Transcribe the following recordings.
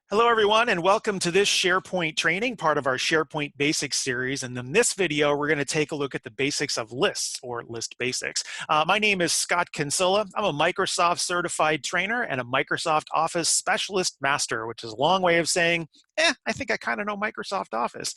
Hello, everyone, and welcome to this SharePoint training, part of our SharePoint Basics series. And in this video, we're going to take a look at the basics of lists, or list basics. My name is Scott Kinsella. I'm a Microsoft certified trainer and a Microsoft Office Specialist Master, which is a long way of saying, I think I kind of know Microsoft Office.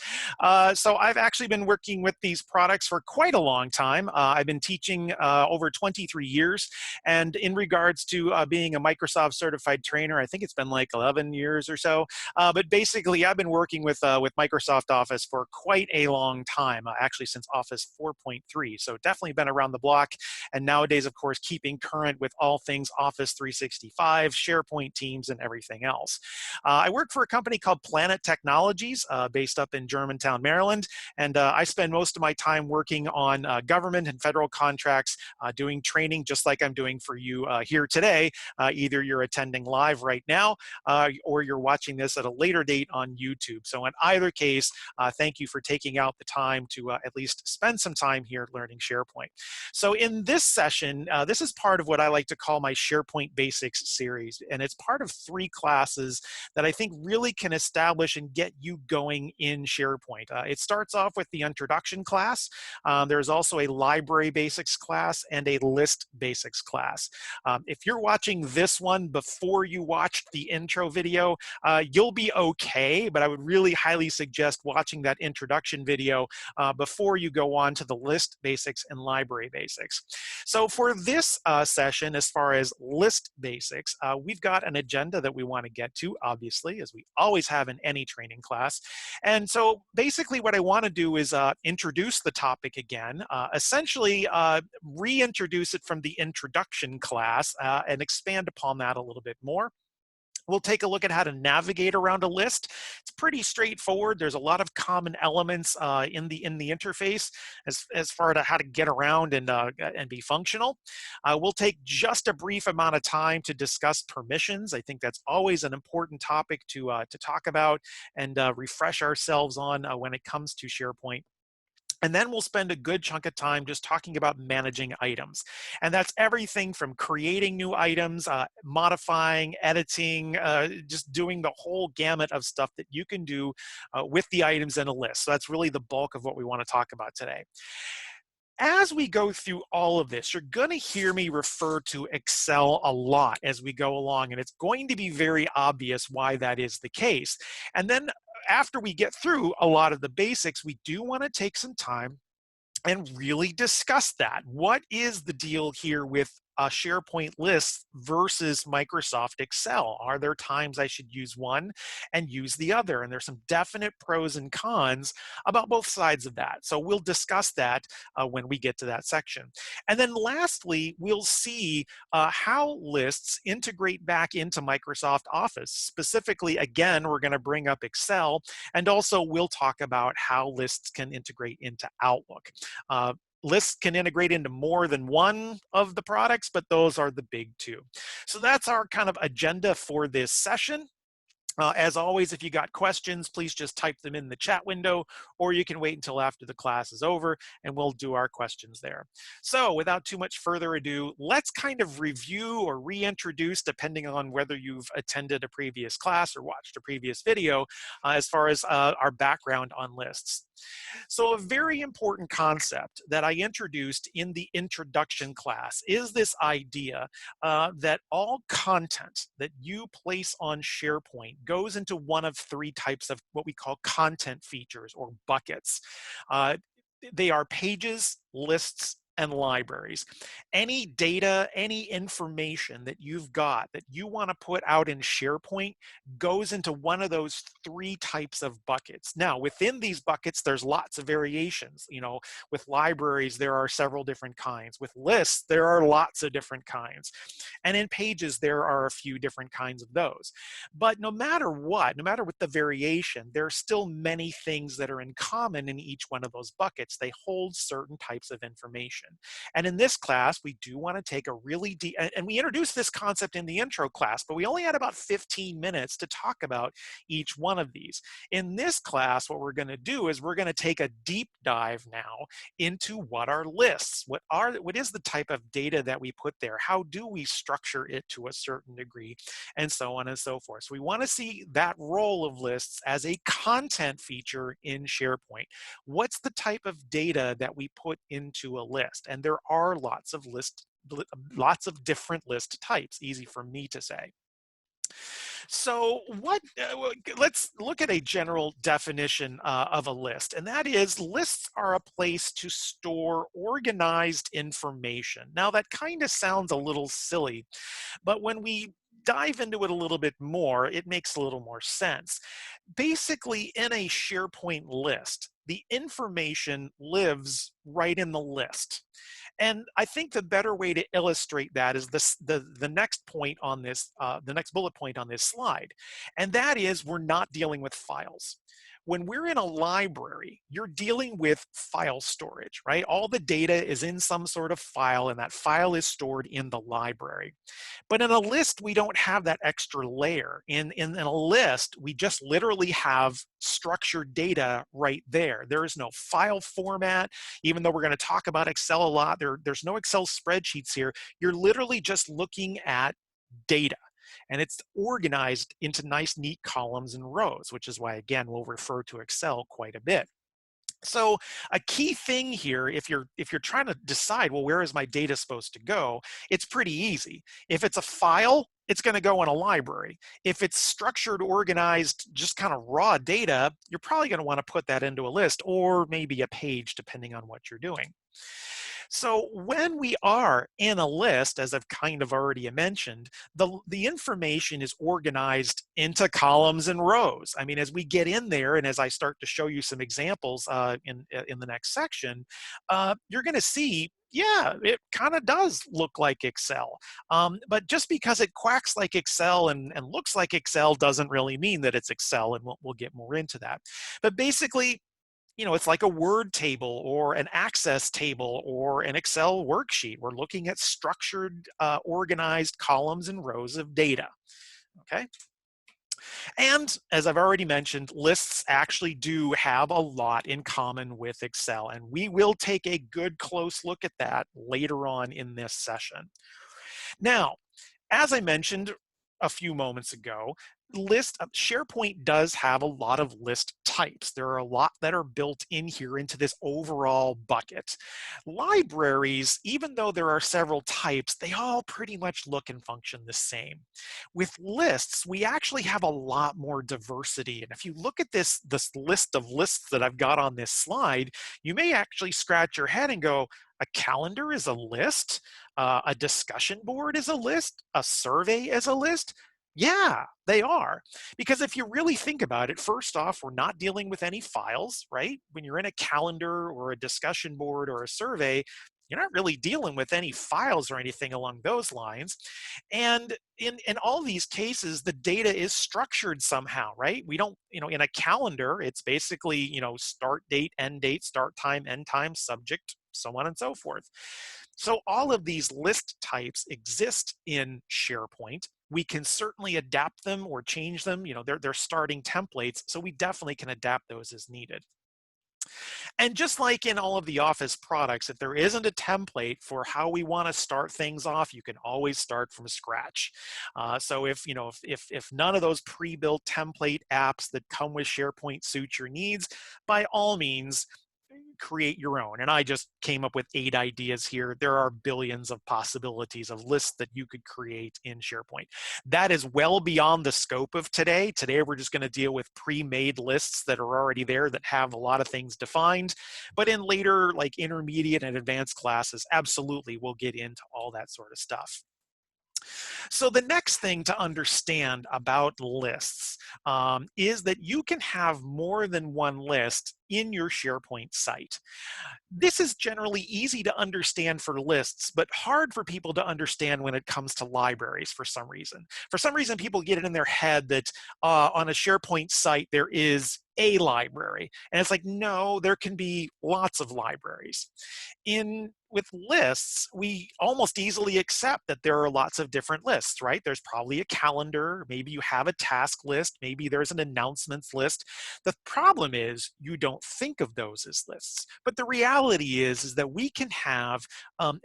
So I've actually been working with these products for quite a long time. I've been teaching over 23 years. And in regards to being a Microsoft certified trainer, I think it's been like 11 years or so. But basically, I've been working with Microsoft Office for quite a long time, actually since Office 4.3. So definitely been around the block. And nowadays, of course, keeping current with all things Office 365, SharePoint Teams, and everything else. I work for a company called Planet Technologies, based up in Germantown, Maryland. And I spend most of my time working on government and federal contracts, doing training just like I'm doing for you here today. Either you're attending live right now, or you're watching this at a later date on YouTube. So in either case, thank you for taking out the time to at least spend some time here learning SharePoint. So in this session, this is part of what I like to call my SharePoint Basics series. And it's part of 3 classes that I think really can establish and get you going in SharePoint. It starts off with the introduction class. There's also a library basics class and a list basics class. If you're watching this one before you watched the intro video, you'll be okay, but I would really highly suggest watching that introduction video before you go on to the list basics and library basics. So for this session, as far as list basics, we've got an agenda that we want to get to, obviously, as we always have in any training class. And so basically what I want to do is introduce the topic again, essentially reintroduce it from the introduction class and expand upon that a little bit more. We'll take a look at how to navigate around a list. It's pretty straightforward. There's a lot of common elements in the interface as far as how to get around and be functional. We'll take just a brief amount of time to discuss permissions. I think that's always an important topic to talk about and refresh ourselves on when it comes to SharePoint. And then we'll spend a good chunk of time just talking about managing items. And that's everything from creating new items, modifying, editing, just doing the whole gamut of stuff that you can do with the items in a list. So that's really the bulk of what we want to talk about today. As we go through all of this, you're going to hear me refer to Excel a lot as we go along, and it's going to be very obvious why that is the case. And then after we get through a lot of the basics, we do want to take some time and really discuss that. What is the deal here with SharePoint lists versus Microsoft Excel? Are there times I should use one and use the other? And there's some definite pros and cons about both sides of that. So we'll discuss that when we get to that section. And then lastly, we'll see how lists integrate back into Microsoft Office. Specifically, again, we're going to bring up Excel, and also we'll talk about how lists can integrate into Outlook. Lists can integrate into more than one of the products, but those are the big 2. So that's our kind of agenda for this session. As always, if you got questions, please just type them in the chat window, or you can wait until after the class is over and we'll do our questions there. So without too much further ado, let's kind of review or reintroduce, depending on whether you've attended a previous class or watched a previous video, as far as our background on lists. So a very important concept that I introduced in the introduction class is this idea that all content that you place on SharePoint goes into one of 3 types of what we call content features or buckets. They are pages, lists, and libraries. Any data, any information that you've got that you want to put out in SharePoint goes into one of those 3 types of buckets. Now, within these buckets, there's lots of variations. You know, with libraries, there are several different kinds. With lists, there are lots of different kinds. And in pages, there are a few different kinds of those. But no matter what the variation, there are still many things that are in common in each one of those buckets. They hold certain types of information. And in this class, we do want to take a really deep, and we introduced this concept in the intro class, but we only had about 15 minutes to talk about each one of these. In this class, what we're going to do is we're going to take a deep dive now into what are lists, what is the type of data that we put there, how do we structure it to a certain degree, and so on and so forth. So we want to see that role of lists as a content feature in SharePoint. What's the type of data that we put into a list? And there are lots of different list types, easy for me to say. So let's look at a general definition of a list, and that is lists are a place to store organized information. Now that kind of sounds a little silly, but when we dive into it a little bit more, it makes a little more sense. Basically, in a SharePoint list, the information lives right in the list. And I think the better way to illustrate that is the next point on this, the next bullet point on this slide. And that is we're not dealing with files. When we're in a library, you're dealing with file storage, right? All the data is in some sort of file, and that file is stored in the library. But in a list, we don't have that extra layer. In a list, we just literally have structured data right there. There is no file format. Even though we're going to talk about Excel a lot, there's no Excel spreadsheets here. You're literally just looking at data. And it's organized into nice, neat columns and rows, which is why, again, we'll refer to Excel quite a bit. So a key thing here, if you're trying to decide, well, where is my data supposed to go? It's pretty easy. If it's a file, it's going to go in a library. If it's structured, organized, just kind of raw data, you're probably going to want to put that into a list or maybe a page, depending on what you're doing. So when we are in a list, as I've kind of already mentioned, the information is organized into columns and rows. I mean, as we get in there and as I start to show you some examples in the next section, you're going to see, yeah, it kind of does look like Excel. But just because it quacks like Excel and looks like Excel doesn't really mean that it's Excel, and we'll get more into that. But basically, it's like a Word table or an Access table or an Excel worksheet. We're looking at structured, organized columns and rows of data, okay? And as I've already mentioned, lists actually do have a lot in common with Excel, and we will take a good close look at that later on in this session. Now, as I mentioned a few moments ago, SharePoint does have a lot of list types. There are a lot that are built in here into this overall bucket. Libraries, even though there are several types, they all pretty much look and function the same. With lists, we actually have a lot more diversity. And if you look at this list of lists that I've got on this slide, you may actually scratch your head and go, a calendar is a list? A discussion board is a list? A survey is a list? Yeah, they are. Because if you really think about it, first off, we're not dealing with any files, right? When you're in a calendar or a discussion board or a survey, you're not really dealing with any files or anything along those lines. And in all these cases, the data is structured somehow, right? We don't, in a calendar, it's basically, start date, end date, start time, end time, subject, so on and so forth. So all of these list types exist in SharePoint. We can certainly adapt them or change them. They're starting templates, so we definitely can adapt those as needed. And just like in all of the Office products, if there isn't a template for how we want to start things off, you can always start from scratch. So if none of those pre-built template apps that come with SharePoint suit your needs, by all means, create your own. And I just came up with 8 ideas here. There are billions of possibilities of lists that you could create in SharePoint. That is well beyond the scope of today. Today, we're just going to deal with pre-made lists that are already there that have a lot of things defined. But in later, like intermediate and advanced classes, absolutely, we'll get into all that sort of stuff. So the next thing to understand about lists is that you can have more than one list in your SharePoint site. This is generally easy to understand for lists, but hard for people to understand when it comes to libraries for some reason. For some reason, people get it in their head that on a SharePoint site, there is a library. And it's like, no, there can be lots of libraries. In with lists, we almost easily accept that there are lots of different lists, right? There's probably a calendar, maybe you have a task list, maybe there's an announcements list. The problem is you don't think of those as lists. But the reality is that we can have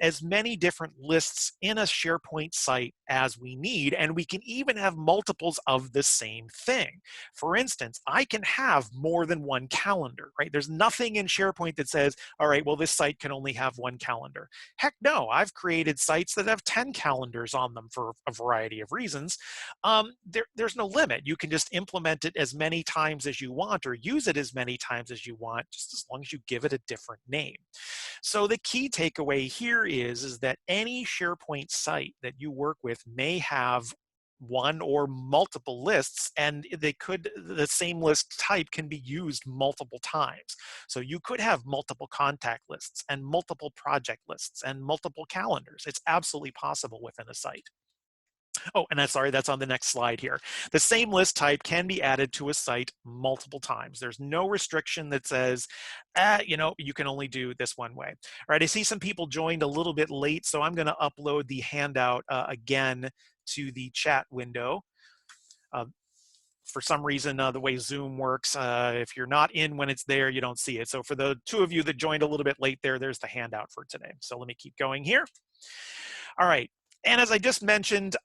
as many different lists in a SharePoint site as we need, and we can even have multiples of the same thing. For instance, I can have more than one calendar, right? There's nothing in SharePoint that says, all right, well, this site can only have one calendar. Heck no, I've created sites that have 10 calendars on them for a variety of reasons. There's no limit. You can just implement it as many times as you want or use it as many times as you want, just as long as you give it a different name. So the key takeaway here is that any SharePoint site that you work with may have one or multiple lists, and the same list type can be used multiple times. So you could have multiple contact lists and multiple project lists and multiple calendars. It's absolutely possible within a site. Oh, and that's on the next slide here. The same list type can be added to a site multiple times. There's no restriction that says, you can only do this one way. All right, I see some people joined a little bit late, so I'm going to upload the handout again to the chat window. For some reason, the way Zoom works, if you're not in when it's there, you don't see it. So for the two of you that joined a little bit late there's the handout for today. So let me keep going here. All right. And as I just mentioned,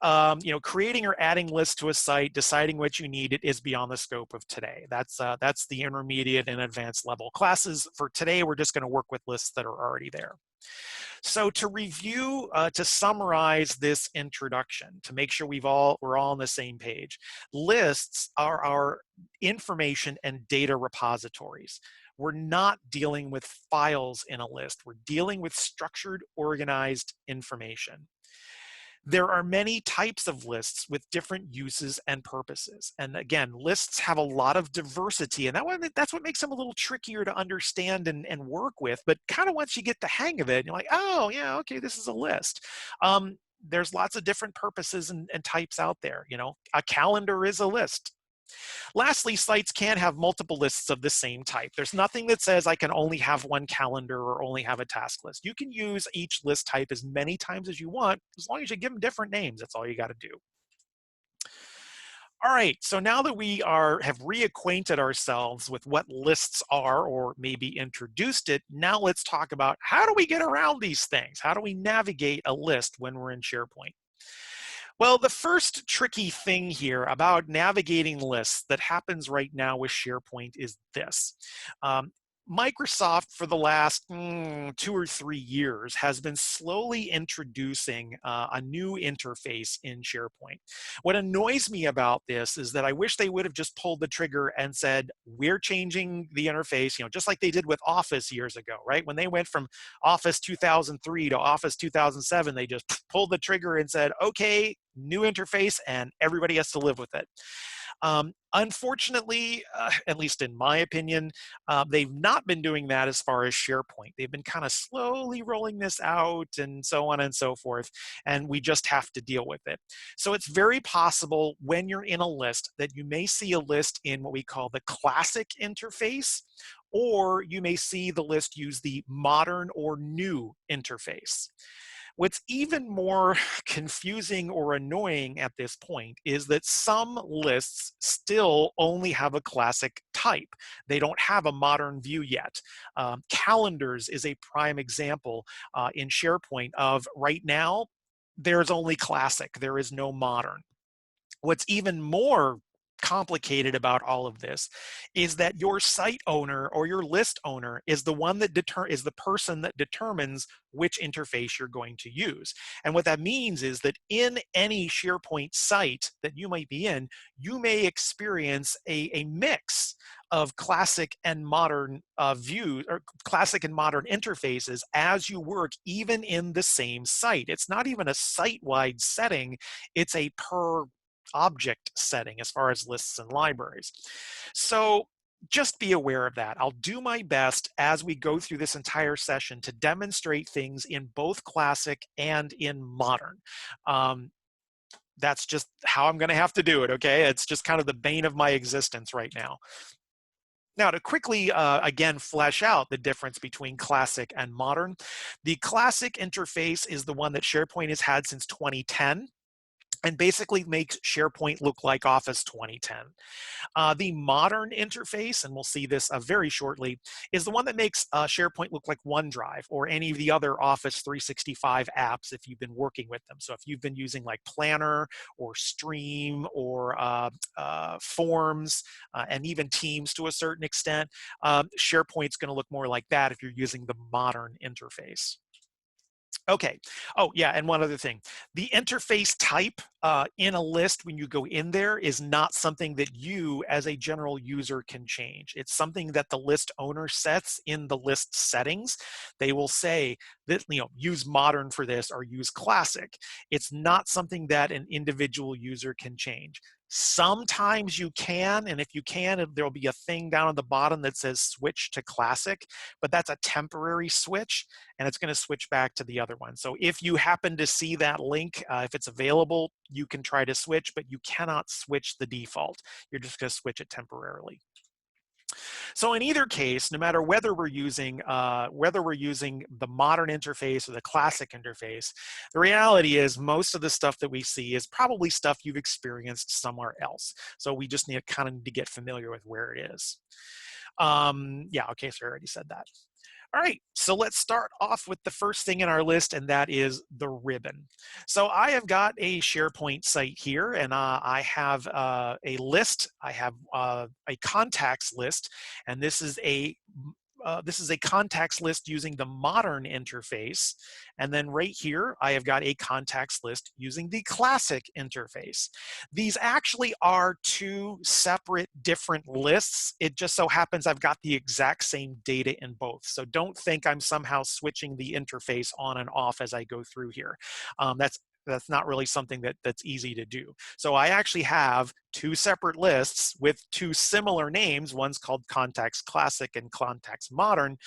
creating or adding lists to a site, deciding what you need, it is beyond the scope of today. That's the intermediate and advanced level classes. For today, we're just going to work with lists that are already there. So to review, to summarize this introduction, to make sure we're all on the same page, lists are our information and data repositories. We're not dealing with files in a list. We're dealing with structured, organized information. There are many types of lists with different uses and purposes. And again, lists have a lot of diversity, and that's what makes them a little trickier to understand and work with. But kind of once you get the hang of it, you're like, oh, yeah, okay, this is a list. There's lots of different purposes and types out there. A calendar is a list. Lastly, sites can have multiple lists of the same type. There's nothing that says I can only have one calendar or only have a task list. You can use each list type as many times as you want, as long as you give them different names. That's all you got to do. All right, so now that we have reacquainted ourselves with what lists are, or maybe introduced it, now let's talk about how do we get around these things? How do we navigate a list when we're in SharePoint? Well, the first tricky thing here about navigating lists that happens right now with SharePoint is this. Microsoft, for the last 2 or 3 years, has been slowly introducing a new interface in SharePoint. What annoys me about this is that I wish they would have just pulled the trigger and said, we're changing the interface, just like they did with Office years ago, right? When they went from Office 2003 to Office 2007, they just pulled the trigger and said, okay, new interface, and everybody has to live with it. Unfortunately, at least in my opinion, they've not been doing that as far as SharePoint. They've been kind of slowly rolling this out and so on and so forth, and we just have to deal with it. So it's very possible when you're in a list that you may see a list in what we call the classic interface, or you may see the list use the modern or new interface. What's even more confusing or annoying at this point is that some lists still only have a classic type. They don't have a modern view yet. Calendars is a prime example in SharePoint of right now, there's only classic, there is no modern. What's even more complicated about all of this is that your site owner or your list owner is the one that is the person that determines which interface you're going to use. And what that means is that in any SharePoint site that you might be in, you may experience a mix of classic and modern views, or classic and modern interfaces as you work even in the same site. It's not even a site-wide setting, it's a per object setting as far as lists and libraries. So just be aware of that. I'll do my best as we go through this entire session to demonstrate things in both classic and in modern. That's just how I'm going to have to do it, okay? It's just kind of the bane of my existence right now. Now, to quickly, again, flesh out the difference between classic and modern, the classic interface is the one that SharePoint has had since 2010 and basically makes SharePoint look like Office 2010. The modern interface, and we'll see this very shortly, is the one that makes SharePoint look like OneDrive or any of the other Office 365 apps if you've been working with them. So if you've been using like Planner or Stream or Forms and even Teams to a certain extent, SharePoint's going to look more like that if you're using the modern interface. Okay. Oh, yeah, and one other thing. The interface type in a list when you go in there is not something that you as a general user can change. It's something that the list owner sets in the list settings. They will say that, use modern for this or use classic. It's not something that an individual user can change. Sometimes you can, and if you can, there'll be a thing down at the bottom that says switch to classic, but that's a temporary switch, and it's going to switch back to the other one. So if you happen to see that link, if it's available, you can try to switch, but you cannot switch the default. You're just going to switch it temporarily. So in either case, no matter whether we're using the modern interface or the classic interface, the reality is most of the stuff that we see is probably stuff you've experienced somewhere else. So we just need to kind of get familiar with where it is. Yeah, okay, so I already said that. All right, so let's start off with the first thing in our list, and that is the ribbon. So I have got a SharePoint site here, and I have a list. I have a contacts list, and this is a contacts list using the modern interface. And then right here, I have got a contacts list using the classic interface. These actually are two separate different lists. It just so happens I've got the exact same data in both. So don't think I'm somehow switching the interface on and off as I go through here. That's not really something that's easy to do. So I actually have two separate lists with two similar names. One's called Contacts Classic and Contacts Modern,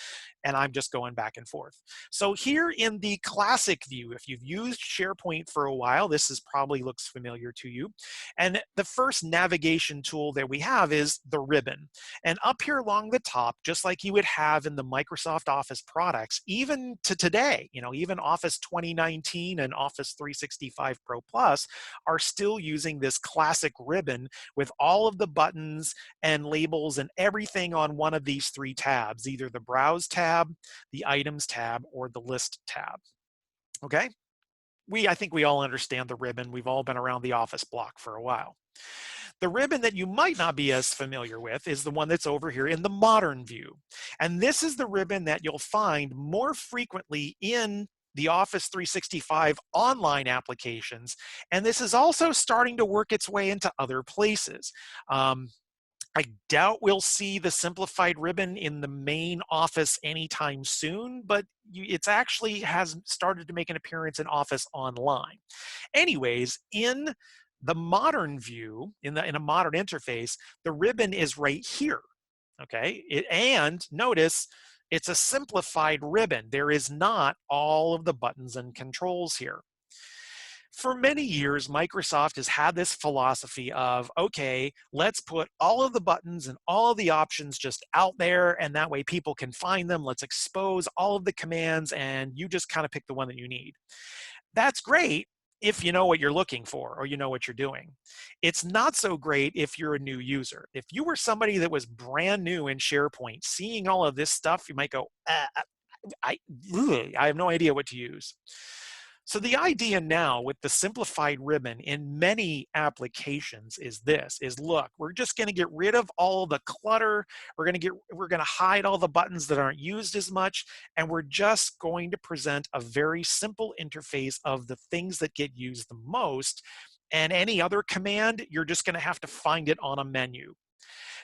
and I'm just going back and forth. So here in the classic view, if you've used SharePoint for a while, this probably looks familiar to you. And the first navigation tool that we have is the ribbon. And up here along the top, just like you would have in the Microsoft Office products, even to today, even Office 2019 and Office 365 Pro Plus are still using this classic ribbon with all of the buttons and labels and everything on one of these three tabs, either the Browse tab, the Items tab, or the List tab. Okay? I think we all understand the ribbon. We've all been around the Office block for a while. The ribbon that you might not be as familiar with is the one that's over here in the modern view. And this is the ribbon that you'll find more frequently in the Office 365 online applications. And this is also starting to work its way into other places. I doubt we'll see the simplified ribbon in the main Office anytime soon, but it's actually has started to make an appearance in Office Online. Anyways, in the modern view, in a modern interface, the ribbon is right here, okay? And notice, it's a simplified ribbon. There is not all of the buttons and controls here. For many years, Microsoft has had this philosophy of, okay, let's put all of the buttons and all of the options just out there, and that way people can find them. Let's expose all of the commands, and you just kind of pick the one that you need. That's great if you know what you're looking for or you know what you're doing. It's not so great if you're a new user. If you were somebody that was brand new in SharePoint, seeing all of this stuff, you might go, I have no idea what to use. So the idea now with the simplified ribbon in many applications is look, we're just going to get rid of all the clutter. We're going to hide all the buttons that aren't used as much, and we're just going to present a very simple interface of the things that get used the most. And any other command, you're just going to have to find it on a menu.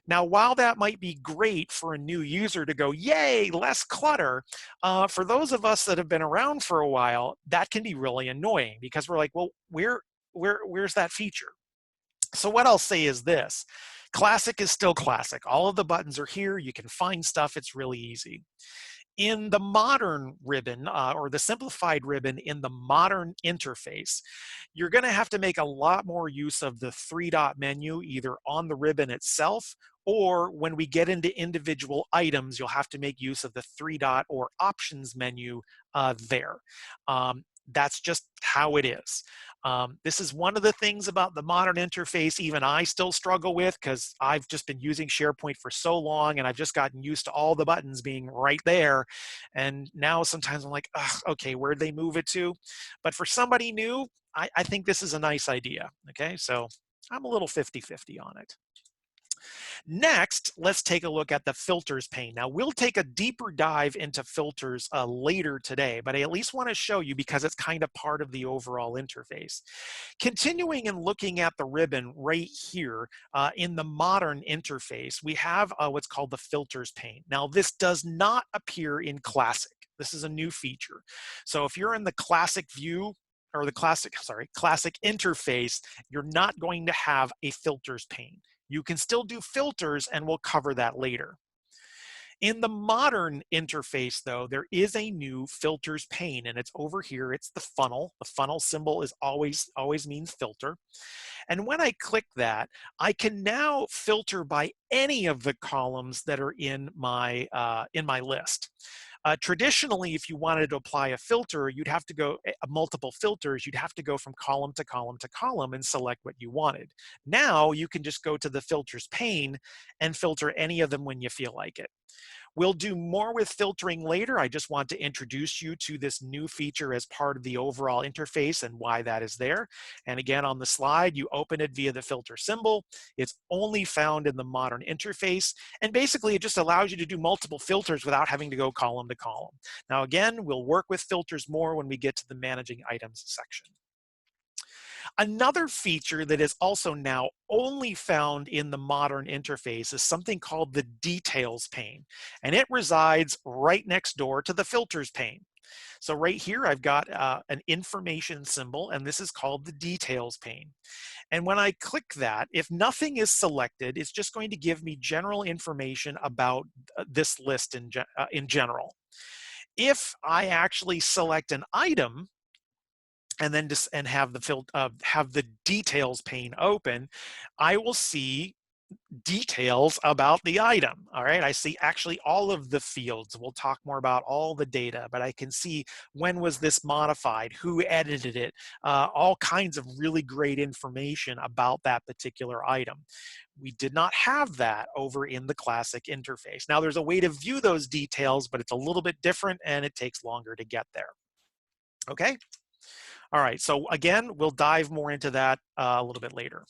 Now, while that might be great for a new user to go, yay, less clutter, for those of us that have been around for a while, that can be really annoying because we're like, well, where's that feature? So what I'll say is this. Classic is still classic. All of the buttons are here. You can find stuff. It's really easy. In the modern ribbon or the simplified ribbon in the modern interface, you're going to have to make a lot more use of the three-dot menu either on the ribbon itself, or when we get into individual items, you'll have to make use of the three-dot or options menu there. That's just how it is. This is one of the things about the modern interface even I still struggle with, because I've just been using SharePoint for so long and I've just gotten used to all the buttons being right there. And now sometimes I'm like, okay, where'd they move it to? But for somebody new, I think this is a nice idea. Okay, so I'm a little 50-50 on it. Next, let's take a look at the filters pane. Now, we'll take a deeper dive into filters later today, but I at least want to show you because it's kind of part of the overall interface. Continuing and looking at the ribbon right here in the modern interface, we have what's called the filters pane. Now, this does not appear in Classic. This is a new feature. So if you're in the Classic view, or the classic interface, you're not going to have a filters pane. You can still do filters, and we'll cover that later. In the modern interface, though, there is a new filters pane, and it's over here. It's the funnel. The funnel symbol is always means filter. And when I click that, I can now filter by any of the columns that are in my list. Traditionally, if you wanted to apply a filter, you'd have to go multiple filters. You'd have to go from column to column to column and select what you wanted. Now you can just go to the filters pane and filter any of them when you feel like it. We'll do more with filtering later. I just want to introduce you to this new feature as part of the overall interface and why that is there. And again, on the slide, you open it via the filter symbol. It's only found in the modern interface. And basically, it just allows you to do multiple filters without having to go column to column. Now, again, we'll work with filters more when we get to the managing items section. Another feature that is also now only found in the modern interface is something called the details pane, and it resides right next door to the filters pane. So right here, I've got an information symbol, and this is called the details pane. And when I click that, if nothing is selected, it's just going to give me general information about this list in general. If I actually select an item, and then just have the details pane open, I will see details about the item. All right, I see actually all of the fields. We'll talk more about all the data, but I can see when was this modified, who edited it, all kinds of really great information about that particular item. We did not have that over in the Classic interface. Now, there's a way to view those details, but it's a little bit different and it takes longer to get there. Okay. All right, so again, we'll dive more into that a little bit later.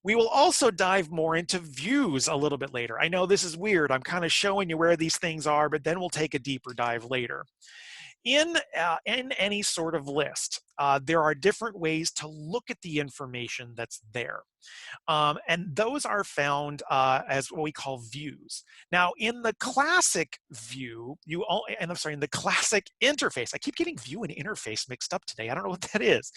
We will also dive more into views a little bit later. I know this is weird. I'm kind of showing you where these things are, but then we'll take a deeper dive later. In any sort of list, there are different ways to look at the information that's there. And those are found as what we call views. Now, in the Classic view, in the Classic interface, I keep getting view and interface mixed up today. I don't know what that is.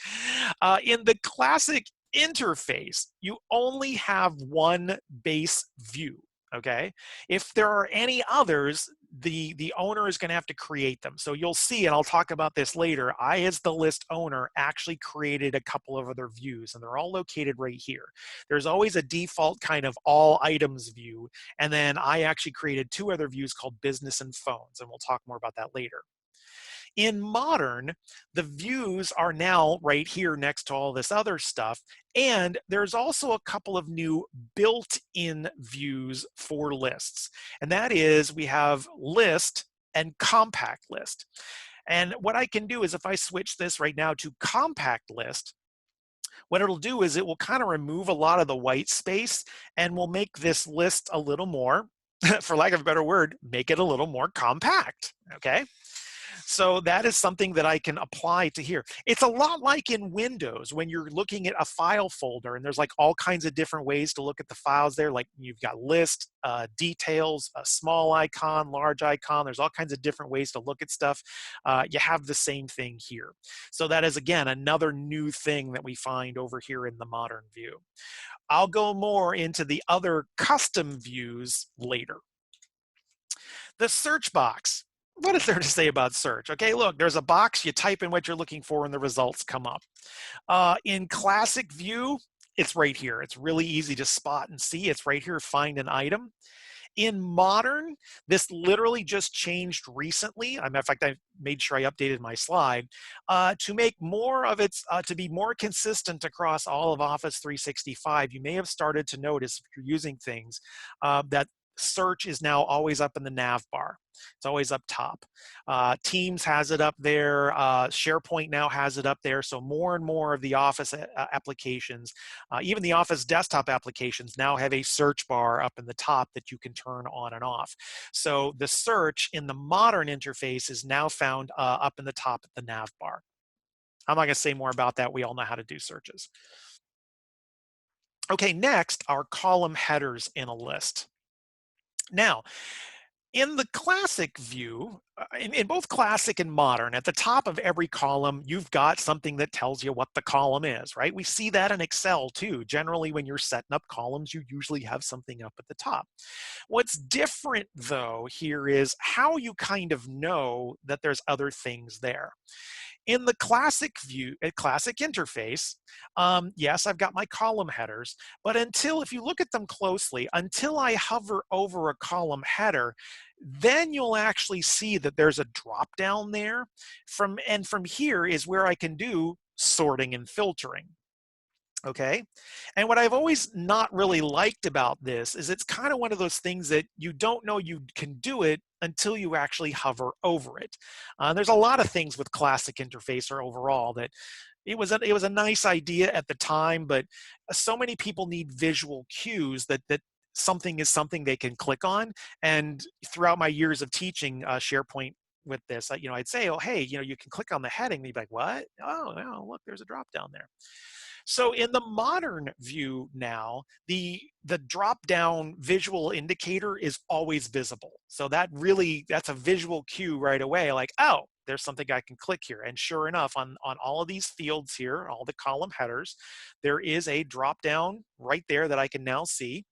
In the Classic interface, you only have one base view. Okay, if there are any others, the owner is going to have to create them. So you'll see, and I'll talk about this later, I, as the list owner, actually created a couple of other views, and they're all located right here. There's always a default kind of all items view, and then I actually created two other views called business and phones, and we'll talk more about that later. In modern, the views are now right here next to all this other stuff, and there's also a couple of new built-in views for lists, and that is we have list and compact list. And what I can do is if I switch this right now to compact list, what it'll do is it will kind of remove a lot of the white space and will make this list a little more, for lack of a better word, make it a little more compact, okay? So that is something that I can apply to here. It's a lot like in Windows when you're looking at a file folder and there's like all kinds of different ways to look at the files there. Like you've got list, details, a small icon, large icon. There's all kinds of different ways to look at stuff. You have the same thing here. So that is, again, another new thing that we find over here in the modern view. I'll go more into the other custom views later. The search box. What is there to say about search? Okay, look, there's a box, you type in what you're looking for and the results come up. In classic view, it's right here. It's really easy to spot and see. It's right here, find an item. In modern, this literally just changed recently. In fact, I made sure I updated my slide to make more of its, to be more consistent across all of Office 365. You may have started to notice if you're using things that search is now always up in the nav bar. It's always up top. Teams has it up there. SharePoint now has it up there. So more and more of the Office applications, even the Office desktop applications now have a search bar up in the top that you can turn on and off. So the search in the modern interface is now found up in the top of the nav bar. I'm not going to say more about that. We all know how to do searches. Okay, next are column headers in a list. Now, in the classic view, in both classic and modern, at the top of every column, you've got something that tells you what the column is, right? We see that in Excel too. Generally, when you're setting up columns, you usually have something up at the top. What's different though here is how you kind of know that there's other things there. In the classic view, a classic interface, yes, I've got my column headers, but if you look at them closely, until I hover over a column header, then you'll actually see that there's a drop down there. From here is where I can do sorting and filtering. Okay. And what I've always not really liked about this is it's kind of one of those things that you don't know you can do it until you actually hover over it. There's a lot of things with classic interface or overall that it was a nice idea at the time, but so many people need visual cues that something is something they can click on. And throughout my years of teaching SharePoint with this, I'd say, oh, hey, you can click on the heading. They'd be like, what? Oh, no, look, there's a drop down there. So in the modern view now, the drop down visual indicator is always visible. So that's a visual cue right away, like, oh, there's something I can click here. And sure enough, on all of these fields here, all the column headers, there is a drop down right there that I can now see.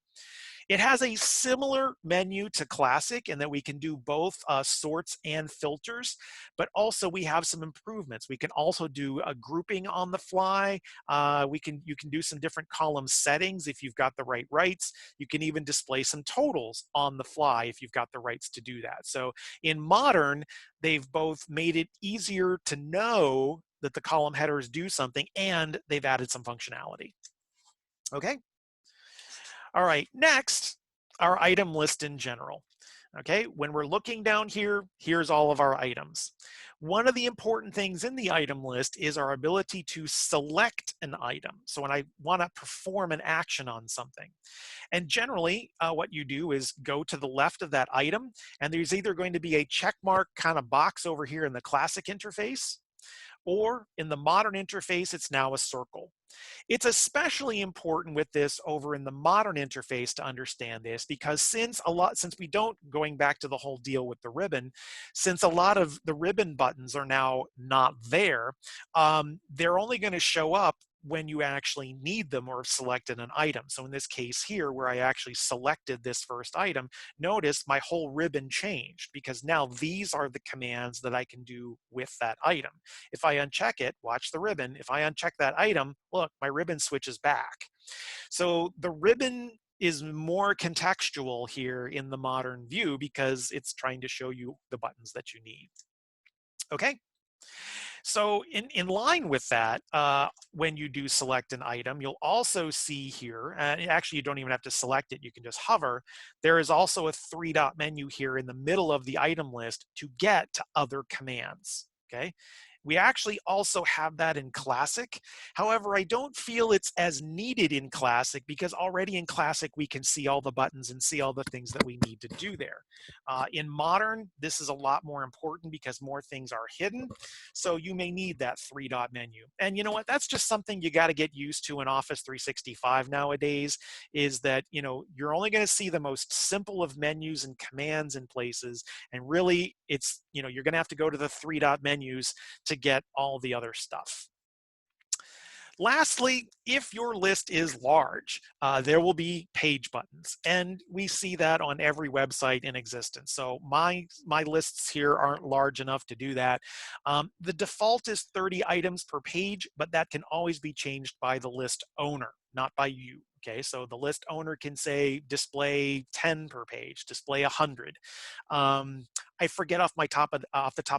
It has a similar menu to Classic in that we can do both sorts and filters, but also we have some improvements. We can also do a grouping on the fly. You can do some different column settings if you've got the right rights. You can even display some totals on the fly if you've got the rights to do that. So in modern, they've both made it easier to know that the column headers do something, and they've added some functionality. Okay. All right, next, our item list in general. Okay, when we're looking down here, here's all of our items. One of the important things in the item list is our ability to select an item. So when I want to perform an action on something. And generally, what you do is go to the left of that item, and there's either going to be a check mark kind of box over here in the classic interface, or in the modern interface, it's now a circle. It's especially important with this over in the modern interface to understand this, because since we don't, going back to the whole deal with the ribbon, since a lot of the ribbon buttons are now not there, they're only going to show up when you actually need them or have selected an item. So in this case here, where I actually selected this first item, notice my whole ribbon changed because now these are the commands that I can do with that item. If I uncheck it, watch the ribbon. If I uncheck that item, look, my ribbon switches back. So the ribbon is more contextual here in the modern view because it's trying to show you the buttons that you need. Okay. So in line with that, when you do select an item, you'll also see here, actually you don't even have to select it, you can just hover. There is also a three-dot menu here in the middle of the item list to get to other commands, okay? We actually also have that in Classic. However, I don't feel it's as needed in Classic because already in Classic, we can see all the buttons and see all the things that we need to do there. In Modern, this is a lot more important because more things are hidden. So you may need that three-dot menu. And you know what? That's just something you got to get used to in Office 365 nowadays, is that, you're only going to see the most simple of menus and commands in places. And really, it's, you're going to have to go to the three-dot menus to get all the other stuff. Lastly, if your list is large, there will be page buttons, and we see that on every website in existence. So my lists here aren't large enough to do that. The default is 30 items per page, but that can always be changed by the list owner, not by you. Okay, so the list owner can say display 10 per page, display 100. Um, I forget off the top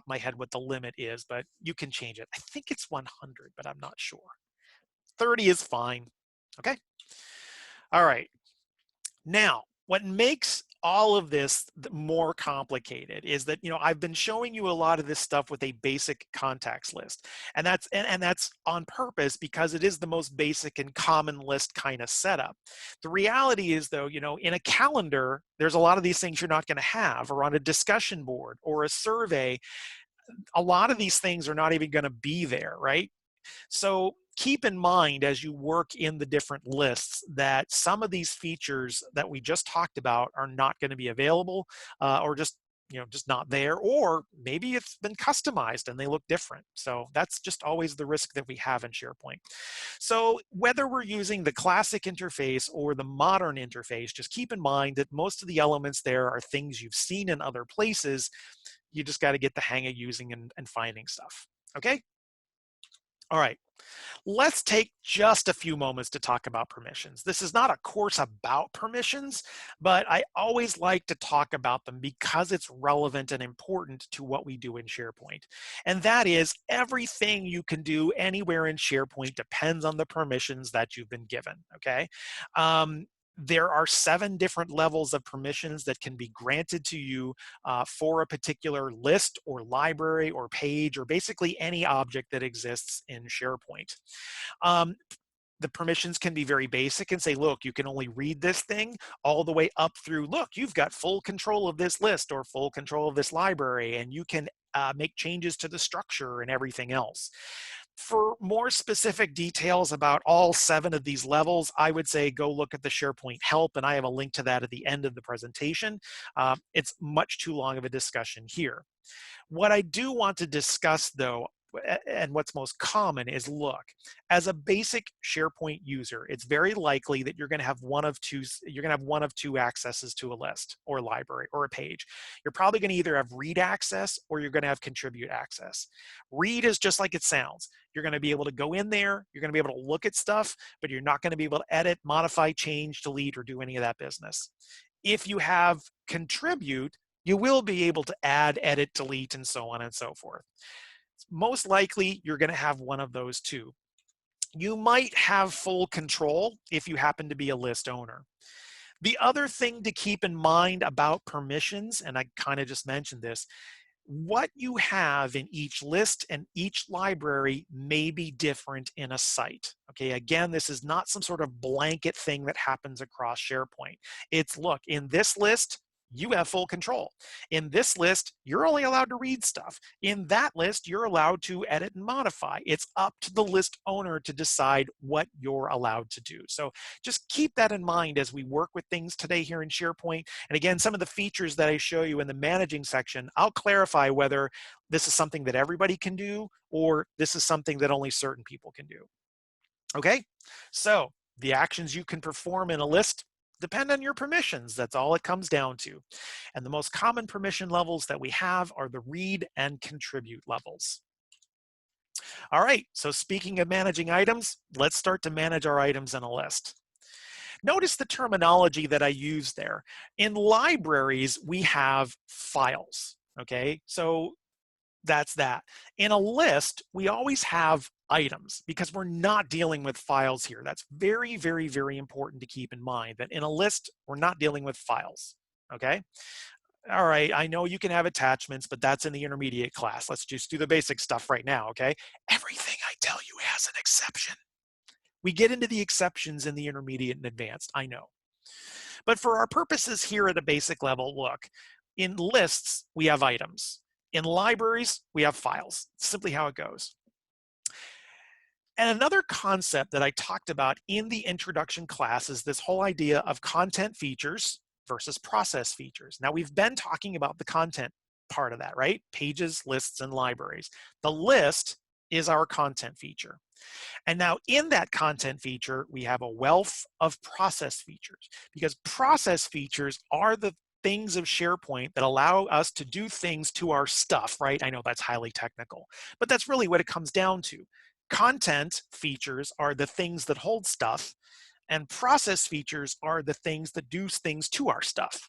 of my head what the limit is, but you can change it. I think it's 100, but I'm not sure. 30 is fine. Okay. All right. Now, what makes all of this more complicated is that, I've been showing you a lot of this stuff with a basic contacts list. And that's on purpose because it is the most basic and common list kind of setup. The reality is though, in a calendar, there's a lot of these things you're not going to have, or on a discussion board or a survey, a lot of these things are not even going to be there, right? So keep in mind as you work in the different lists that some of these features that we just talked about are not going to be available, or just not there, or maybe it's been customized and they look different. So that's just always the risk that we have in SharePoint. So whether we're using the classic interface or the modern interface, just keep in mind that most of the elements there are things you've seen in other places. You just got to get the hang of using and finding stuff. Okay. All right. Let's take just a few moments to talk about permissions. This is not a course about permissions, but I always like to talk about them because it's relevant and important to what we do in SharePoint. And that is, everything you can do anywhere in SharePoint depends on the permissions that you've been given, okay? There are 7 different levels of permissions that can be granted to you for a particular list or library or page, or basically any object that exists in SharePoint. Um, the permissions can be very basic and say, look, you can only read this thing, all the way up through, look, you've got full control of this list or full control of this library, and you can make changes to the structure and everything else. For more specific details about all 7 of these levels, I would say go look at the SharePoint help, and I have a link to that at the end of the presentation. It's much too long of a discussion here. What I do want to discuss though, and what's most common is, look, as a basic SharePoint user, it's very likely that you're going to have one of two accesses to a list or a library or a page. You're probably going to either have read access or you're going to have contribute access. Read is just like it sounds. You're going to be able to go in there, you're going to be able to look at stuff, but you're not going to be able to edit, modify, change, delete, or do any of that business. If you have contribute, you will be able to add, edit, delete, and so on and so forth. Most likely, you're going to have one of those two. You might have full control if you happen to be a list owner. The other thing to keep in mind about permissions, and I kind of just mentioned this, what you have in each list and each library may be different in a site. Okay, again, this is not some sort of blanket thing that happens across SharePoint. It's, look, in this list, you have full control. In this list, you're only allowed to read stuff. In that list, you're allowed to edit and modify. It's up to the list owner to decide what you're allowed to do. So just keep that in mind as we work with things today here in SharePoint. And again, some of the features that I show you in the managing section, I'll clarify whether this is something that everybody can do or this is something that only certain people can do. Okay, so the actions you can perform in a list depend on your permissions. That's all it comes down to. And the most common permission levels that we have are the read and contribute levels. All right, so speaking of managing items, let's start to manage our items in a list. Notice the terminology that I use there. In libraries, we have files, okay? So that's that. In a list, we always have items because we're not dealing with files here. That's very, very, very important to keep in mind, that in a list, we're not dealing with files, okay? All right, I know you can have attachments, but that's in the intermediate class. Let's just do the basic stuff right now, okay? Everything I tell you has an exception. We get into the exceptions in the intermediate and advanced, I know. But for our purposes here at a basic level, look, in lists, we have items. In libraries, we have files. It's simply how it goes. And another concept that I talked about in the introduction class is this whole idea of content features versus process features. Now, we've been talking about the content part of that, right? Pages, lists, and libraries. The list is our content feature. And now in that content feature, we have a wealth of process features, because process features are the things of SharePoint that allow us to do things to our stuff, right? I know that's highly technical, but that's really what it comes down to. Content features are the things that hold stuff, and process features are the things that do things to our stuff.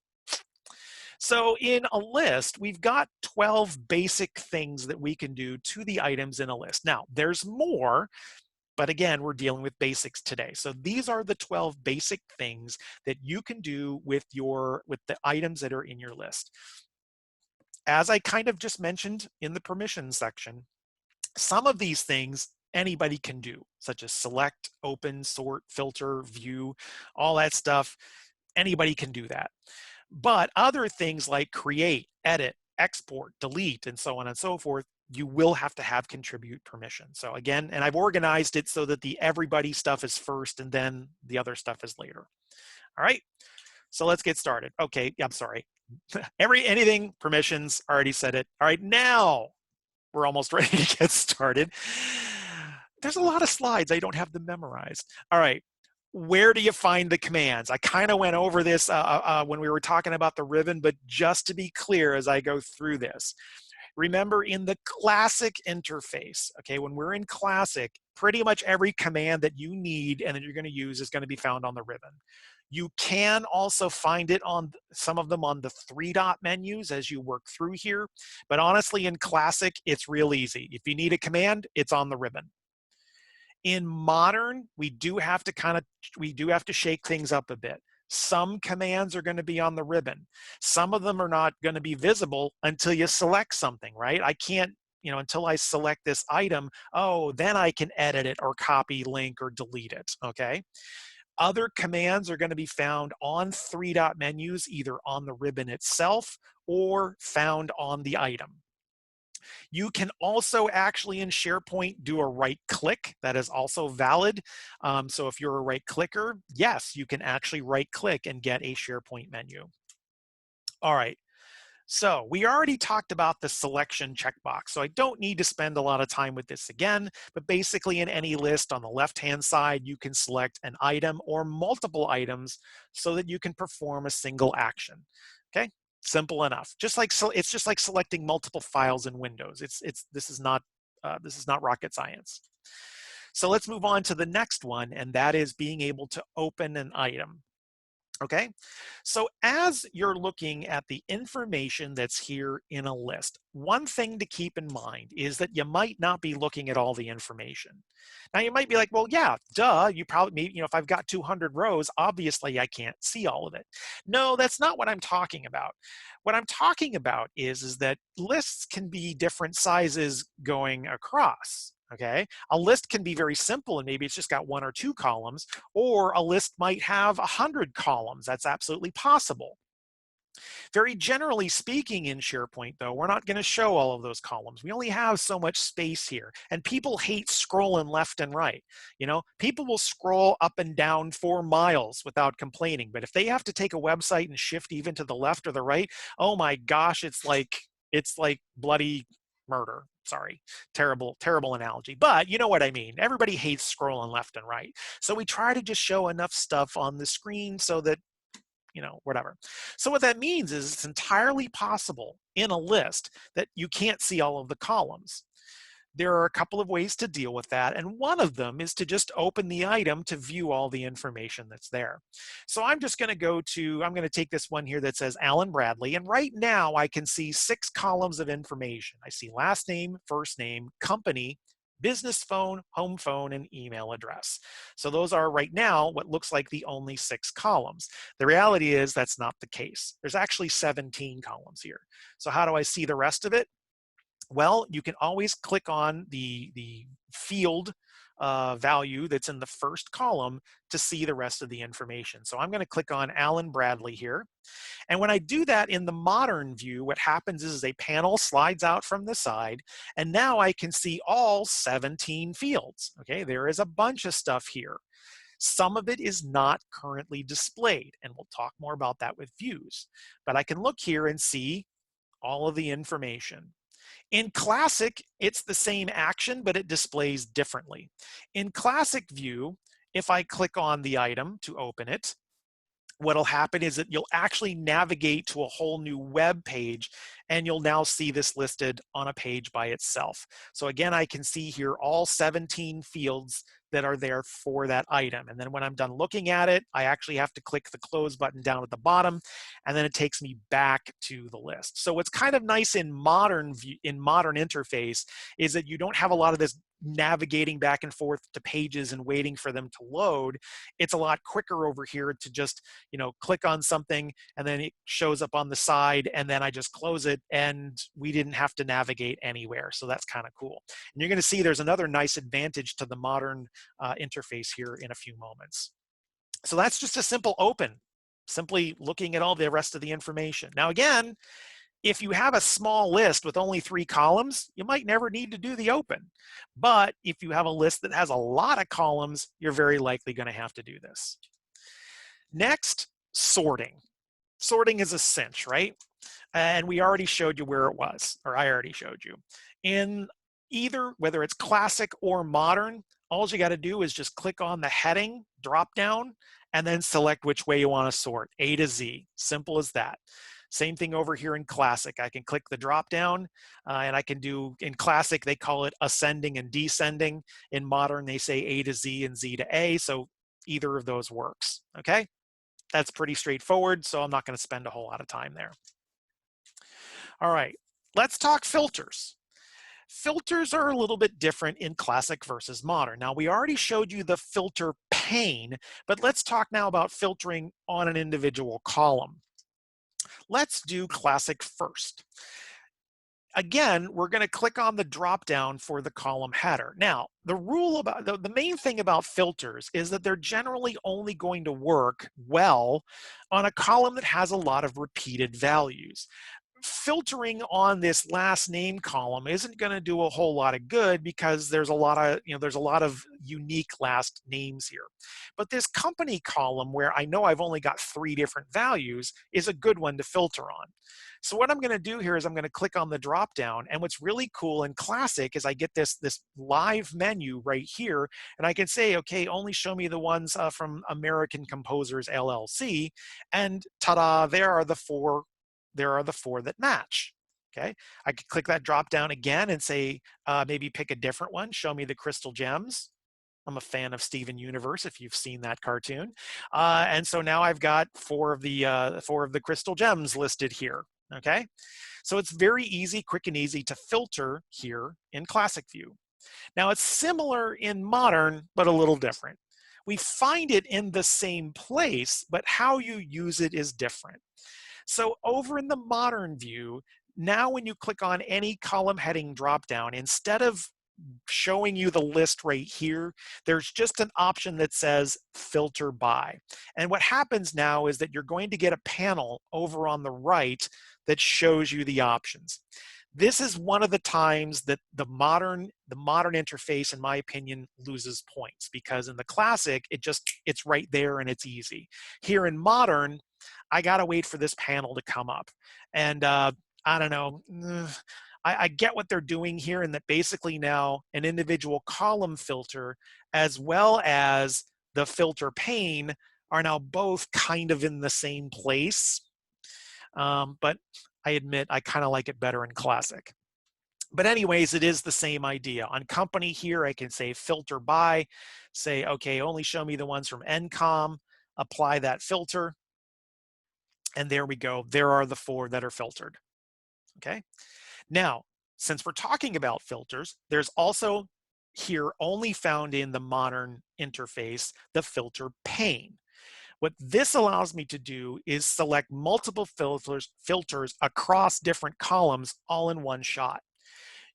So in a list, we've got 12 basic things that we can do to the items in a list. Now, there's more, but again, we're dealing with basics today. So these are the 12 basic things that you can do with the items that are in your list. As I kind of just mentioned in the permissions section, some of these things anybody can do, such as select, open, sort, filter, view, all that stuff. Anybody can do that. But other things like create, edit, export, delete, and so on and so forth, you will have to have contribute permission. So again, and I've organized it so that the everybody stuff is first and then the other stuff is later. All right, so let's get started. Okay, I'm sorry. Anything, permissions, already said it. All right, now we're almost ready to get started. There's a lot of slides. I don't have them memorized. All right. Where do you find the commands? I kind of went over this when we were talking about the ribbon, but just to be clear as I go through this, remember in the classic interface, okay, when we're in classic, pretty much every command that you need and that you're going to use is going to be found on the ribbon. You can also find it on some of them on the 3-dot menus as you work through here, but honestly in classic, it's real easy. If you need a command, it's on the ribbon. In modern, we do have to shake things up a bit. Some commands are going to be on the ribbon. Some of them are not going to be visible until you select something, right? I can't, until I select this item, oh, then I can edit it or copy, link, or delete it, okay? Other commands are going to be found on 3-dot menus, either on the ribbon itself or found on the item. You can also actually in SharePoint do a right click. That is also valid. So if you're a right clicker, yes, you can actually right click and get a SharePoint menu. All right. So we already talked about the selection checkbox, so I don't need to spend a lot of time with this again, but basically in any list on the left-hand side, you can select an item or multiple items so that you can perform a single action, okay? Simple enough. It's just like selecting multiple files in Windows. This is not rocket science. So let's move on to the next one, and that is being able to open an item. Okay, so as you're looking at the information that's here in a list, one thing to keep in mind is that you might not be looking at all the information. Now you might be like, well, yeah, duh, you probably, if I've got 200 rows, obviously I can't see all of it. No, that's not what I'm talking about. What I'm talking about is that lists can be different sizes going across. Okay, a list can be very simple and maybe it's just got 1 or 2 columns, or a list might have 100 columns. That's absolutely possible. Very generally speaking in SharePoint, though, we're not going to show all of those columns. We only have so much space here, and people hate scrolling left and right. People will scroll up and down for miles without complaining, but if they have to take a website and shift even to the left or the right, oh my gosh, it's like bloody murder. Sorry, terrible analogy, but you know what I mean. Everybody hates scrolling left and right. So we try to just show enough stuff on the screen so that, whatever. So what that means is it's entirely possible in a list that you can't see all of the columns. There are a couple of ways to deal with that, and one of them is to just open the item to view all the information that's there. So I'm just going to take this one here that says Alan Bradley, and right now I can see 6 columns of information. I see last name, first name, company, business phone, home phone, and email address. So those are right now what looks like the only 6 columns. The reality is that's not the case. There's actually 17 columns here. So how do I see the rest of it? Well, you can always click on the field value that's in the first column to see the rest of the information. So I'm going to click on Alan Bradley here. And when I do that in the modern view, what happens is a panel slides out from the side, and now I can see all 17 fields. Okay, there is a bunch of stuff here. Some of it is not currently displayed, and we'll talk more about that with views. But I can look here and see all of the information. In Classic, it's the same action, but it displays differently. In Classic View, if I click on the item to open it, what'll happen is that you'll actually navigate to a whole new web page, and you'll now see this listed on a page by itself. So again, I can see here all 17 fields that are there for that item. And then when I'm done looking at it, I actually have to click the close button down at the bottom, and then it takes me back to the list. So what's kind of nice in modern interface is that you don't have a lot of this navigating back and forth to pages and waiting for them to load. It's a lot quicker over here to just, click on something, and then it shows up on the side, and then I just close it, and we didn't have to navigate anywhere. So that's kind of cool. And you're going to see there's another nice advantage to the modern interface here in a few moments. So that's just a simple open, simply looking at all the rest of the information. Now again, if you have a small list with only 3 columns, you might never need to do the open. But if you have a list that has a lot of columns, you're very likely going to have to do this. Next, sorting. Sorting is a cinch, right? And we already showed you where it was, or I already showed you. In either, whether it's Classic or Modern, all you got to do is just click on the heading drop down and then select which way you want to sort, A to Z. Simple as that. Same thing over here in Classic. I can click the drop down, and I can do, in Classic, they call it ascending and descending. In Modern, they say A to Z and Z to A, so either of those works, okay? That's pretty straightforward, so I'm not going to spend a whole lot of time there. All right, let's talk filters. Filters are a little bit different in Classic versus Modern. Now, we already showed you the filter pane, but let's talk now about filtering on an individual column. Let's do Classic first. Again, we're going to click on the drop down for the column header. Now, the main thing about filters is that they're generally only going to work well on a column that has a lot of repeated values. Filtering on this last name column isn't going to do a whole lot of good because there's a lot of unique last names here. But this company column, where I know I've only got 3 different values, is a good one to filter on. So what I'm going to do here is I'm going to click on the drop down, and what's really cool in Classic is I get this live menu right here, and I can say, okay, only show me the ones from American Composers LLC, and ta-da, there are the four that match. Okay, I could click that drop down again and say, maybe pick a different one. Show me the Crystal Gems. I'm a fan of Steven Universe, if you've seen that cartoon. And so now I've got 4 of the Crystal Gems listed here. Okay, so it's very easy, quick and easy to filter here in Classic View. Now it's similar in Modern, but a little different. We find it in the same place, but how you use it is different. So over in the Modern view, now when you click on any column heading dropdown, instead of showing you the list right here, there's just an option that says filter by. And what happens now is that you're going to get a panel over on the right that shows you the options. This is one of the times that the modern interface, in my opinion, loses points, because in the Classic, it's right there and it's easy. Here in Modern, I gotta wait for this panel to come up. And I don't know, I get what they're doing here, and that basically now an individual column filter as well as the filter pane are now both kind of in the same place. But I admit I kind of like it better in Classic. But anyways, it is the same idea. On company here, I can say filter by, say, okay, only show me the ones from NCOM, apply that filter, and there we go. There are the 4 that are filtered, okay? Now, since we're talking about filters, there's also here, only found in the Modern interface, the filter pane. What this allows me to do is select multiple filters across different columns all in one shot.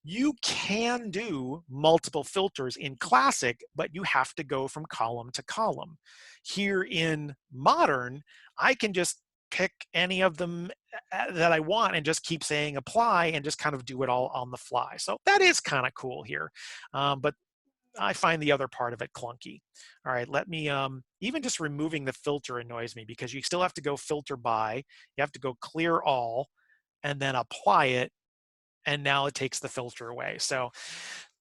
You can do multiple filters in Classic, but you have to go from column to column. Here in Modern, I can just pick any of them that I want and just keep saying apply and just kind of do it all on the fly. So that is kind of cool here. But I find the other part of it clunky. All right, let me, even just removing the filter annoys me, because you still have to go filter by, you have to go clear all, and then apply it, and now it takes the filter away. So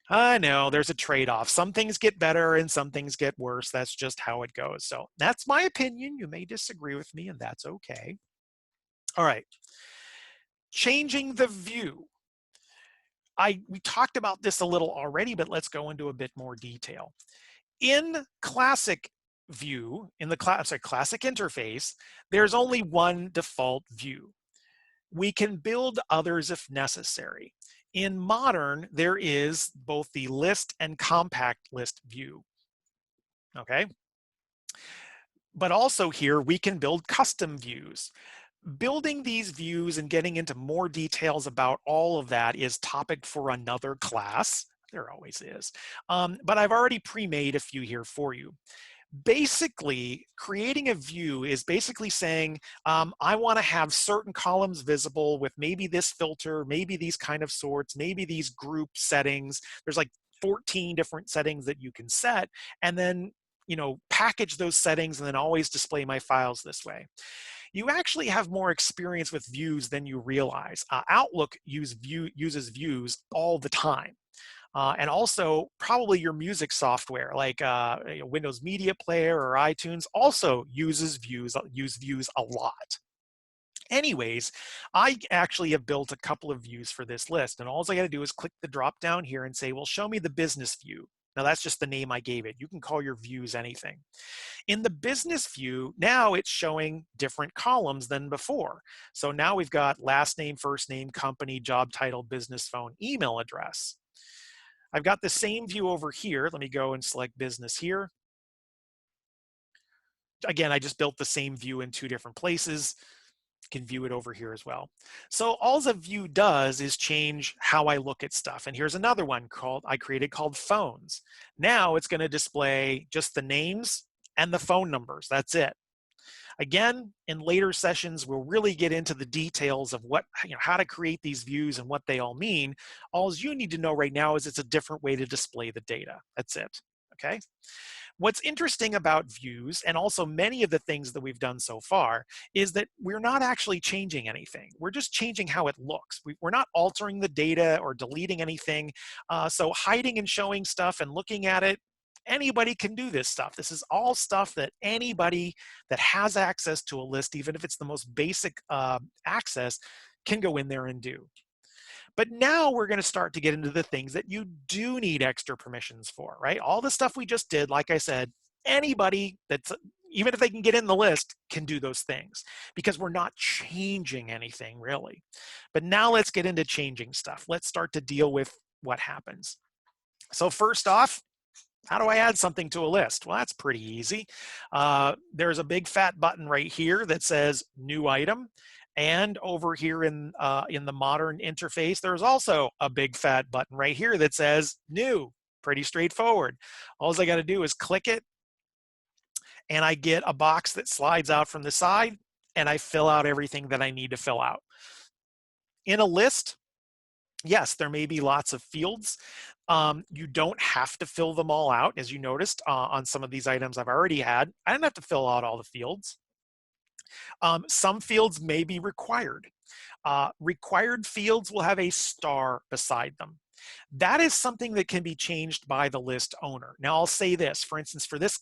I know there's a trade-off. Some things get better and some things get worse. That's just how it goes. So that's my opinion. You may disagree with me, and that's okay. All right, changing the view. We talked about this a little already, but let's go into a bit more detail. In classic view, in the classic interface, there's only one default view. We can build others if necessary. In modern, there is both the list and compact list view, okay? But also here, we can build custom views. Building these views and getting into more details about all of that is topic for another class. There always is. But I've already pre-made a few here for you. Basically, creating a view is basically saying, I want to have certain columns visible with maybe this filter, maybe these kind of sorts, maybe these group settings. There's like 14 different settings that you can set, and then package those settings and then always display my files this way. You actually have more experience with views than you realize. Outlook uses views all the time. And also probably your music software like Windows Media Player or iTunes also use views a lot. Anyways, I actually have built a couple of views for this list, and all I got to do is click the drop down here and say, well, show me the business view. Now that's just the name I gave it. You can call your views anything. In the business view, now it's showing different columns than before. So now we've got last name, first name, company, job title, business phone, email address. I've got the same view over here. Let me go and select business here. Again, I just built the same view in two different places. You can view it over here as well. So all the view does is change how I look at stuff. And here's another one I created called phones. Now it's going to display just the names and the phone numbers. That's it. Again, in later sessions, we'll really get into the details of how to create these views and what they all mean. All you need to know right now is it's a different way to display the data. That's it, okay? What's interesting about views, and also many of the things that we've done so far, is that we're not actually changing anything. We're just changing how it looks. We're not altering the data or deleting anything. So hiding and showing stuff and looking at it, anybody can do this stuff. This is all stuff that anybody that has access to a list, even if it's the most basic access, can go in there and do. But now we're going to start to get into the things that you do need extra permissions for, right? All the stuff we just did, like I said, anybody that's, even if they can get in the list, can do those things because we're not changing anything really. But now let's get into changing stuff. Let's start to deal with what happens. So first off, how do I add something to a list? Well, that's pretty easy. There's a big fat button right here that says new item. And over here in the modern interface, there's also a big fat button right here that says new. Pretty straightforward. All I got to do is click it, and I get a box that slides out from the side, and I fill out everything that I need to fill out. In a list, yes, there may be lots of fields. You don't have to fill them all out, as you noticed on some of these items I've already had. I didn't have to fill out all the fields. Some fields may be required. Required fields will have a star beside them. That is something that can be changed by the list owner. Now I'll say this, for instance, for this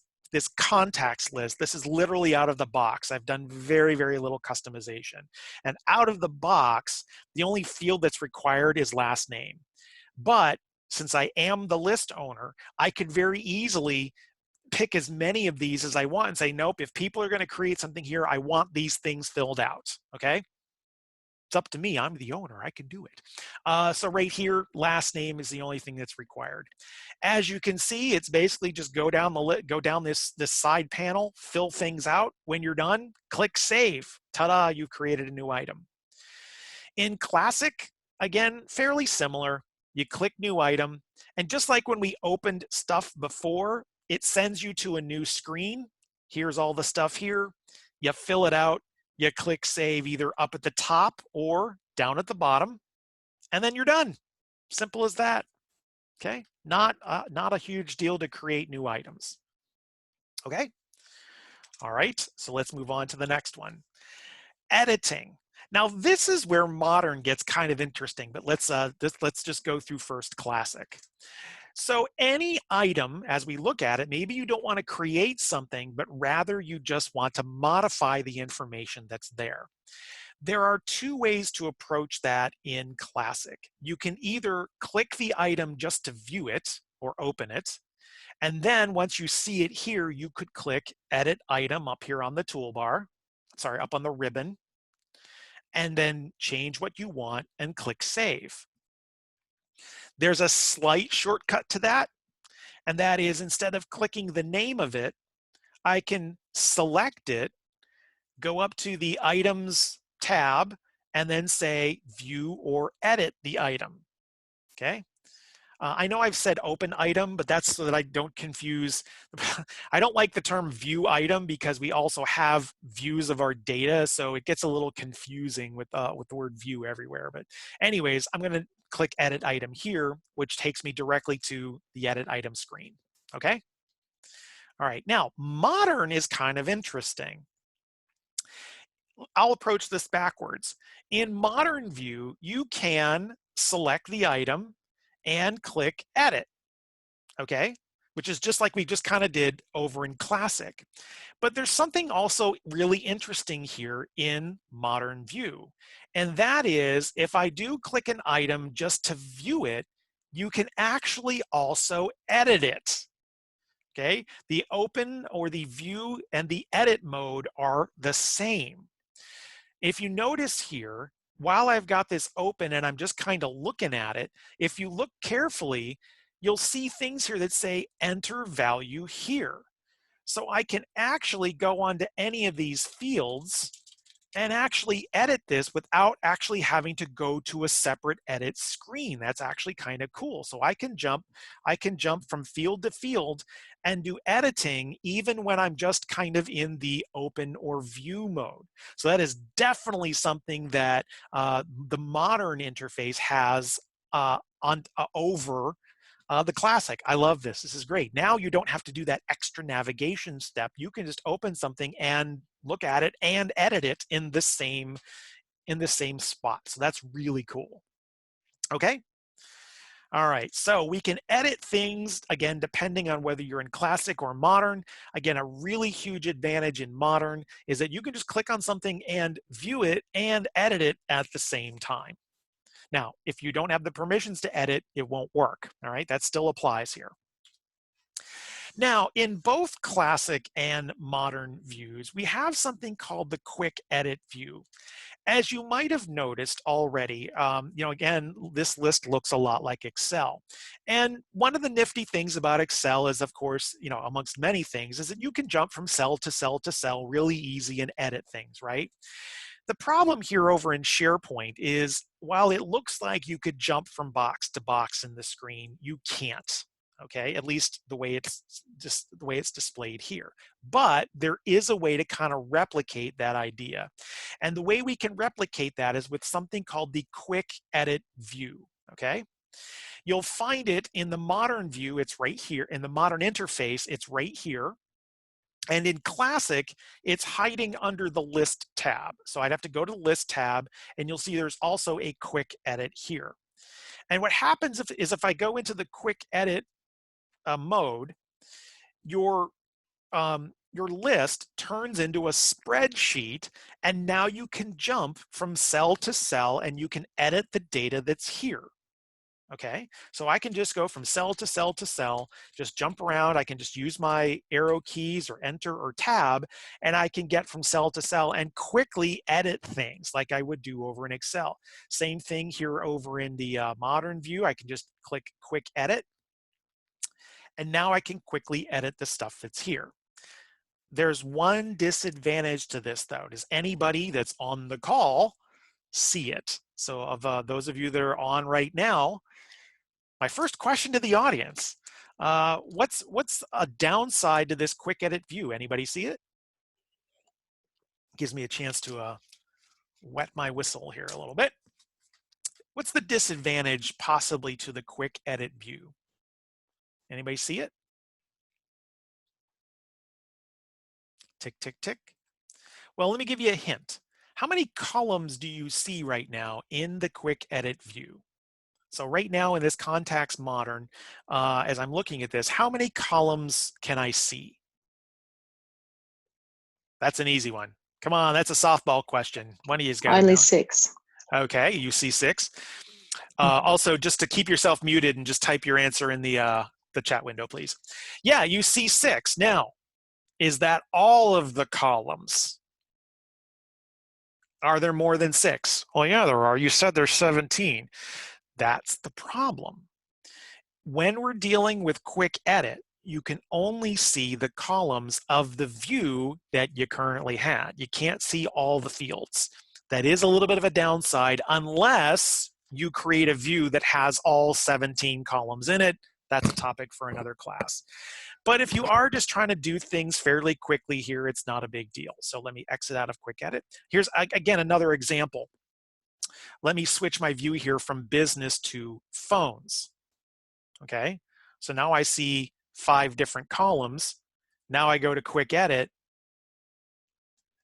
contacts list, this is literally out of the box. I've done very, very little customization. And out of the box, the only field that's required is last name. But since I am the list owner, I could very easily pick as many of these as I want and say, nope, if people are going to create something here, I want these things filled out, okay? It's up to me. I'm the owner. I can do it. So right here, last name is the only thing that's required. As you can see, it's basically just go down this side panel, fill things out. When you're done, click save. Ta-da, you've created a new item. In Classic, again, fairly similar. You click new item, and just like when we opened stuff before, it sends you to a new screen. Here's all the stuff here. You fill it out. You click save either up at the top or down at the bottom, and then you're done. Simple as that. Okay, not a huge deal to create new items. Okay, all right, so let's move on to the next one. Editing. Now this is where modern gets kind of interesting, but let's just go through first classic. So any item, as we look at it, maybe you don't want to create something, but rather you just want to modify the information that's there. There are two ways to approach that in Classic. You can either click the item just to view it or open it, and then once you see it here, you could click Edit Item up here on the toolbar, sorry, up on the ribbon, and then change what you want and click Save. There's a slight shortcut to that, and that is instead of clicking the name of it, I can select it, go up to the Items tab, and then say View or Edit the item, okay? I know I've said open item, but that's so that I don't confuse. I don't like the term view item because we also have views of our data, so it gets a little confusing with the word view everywhere. But anyways, I'm going to click edit item here, which takes me directly to the edit item screen. Okay. All right. Now, modern is kind of interesting. I'll approach this backwards. In modern view, you can select the item and click edit, okay? Which is just like we just kind of did over in classic. But there's something also really interesting here in modern view. And that is if I do click an item just to view it, you can actually also edit it. Okay, the open or the view and the edit mode are the same. If you notice here, while I've got this open and I'm just kind of looking at it, if you look carefully, you'll see things here that say enter value here. So I can actually go onto any of these fields and actually edit this without actually having to go to a separate edit screen. That's actually kind of cool. So I can jump from field to field and do editing even when I'm just kind of in the open or view mode. So that is definitely something that the modern interface has over the classic. I love this. This is great. Now you don't have to do that extra navigation step. You can just open something and look at it and edit it in the same spot. So that's really cool. Okay. All right, so we can edit things, again, depending on whether you're in classic or modern. Again, a really huge advantage in modern is that you can just click on something and view it and edit it at the same time. Now, if you don't have the permissions to edit, it won't work, all right? That still applies here. Now, in both classic and modern views, we have something called the quick edit view. As you might have noticed already, again, this list looks a lot like Excel. And one of the nifty things about Excel is, of course, amongst many things, is that you can jump from cell to cell to cell really easy and edit things, right? The problem here over in SharePoint is while it looks like you could jump from box to box in the screen, you can't. Okay, at least the way it's displayed here. But there is a way to kind of replicate that idea. And the way we can replicate that is with something called the quick edit view. Okay, you'll find it in the modern view, it's right here. In the modern interface, it's right here. And in Classic, it's hiding under the List tab. So I'd have to go to the List tab, and you'll see there's also a quick edit here. And what happens is if I go into the quick edit mode, your list turns into a spreadsheet, and now you can jump from cell to cell, and you can edit the data that's here. Okay, so I can just go from cell to cell to cell, just jump around. I can just use my arrow keys or enter or tab, and I can get from cell to cell and quickly edit things like I would do over in Excel. Same thing here over in the modern view. I can just click quick edit, and now I can quickly edit the stuff that's here. There's one disadvantage to this though. Does anybody that's on the call see it? So of those of you that are on right now, my first question to the audience, what's a downside to this quick edit view? Anybody see it? Gives me a chance to wet my whistle here a little bit. What's the disadvantage possibly to the quick edit view? Anybody see it? Tick, tick, tick. Well, let me give you a hint. How many columns do you see right now in the quick edit view? So right now in this contacts modern, as I'm looking at this, how many columns can I see? That's an easy one. Come on, that's a softball question. One of you's got to Only know. 6. Okay, you see 6. Also, just to keep yourself muted and just type your answer in the chat window, please. Yeah, you see 6. Now, is that all of the columns? Are there more than 6? Well, yeah, there are. You said there's 17. That's the problem. When we're dealing with quick edit, you can only see the columns of the view that you currently had. You can't see all the fields. That is a little bit of a downside unless you create a view that has all 17 columns in it. That's a topic for another class. But if you are just trying to do things fairly quickly here, it's not a big deal. So let me exit out of quick edit. Here's, again, another example. Let me switch my view here from business to phones. Okay, so now I see 5 different columns. Now I go to quick edit,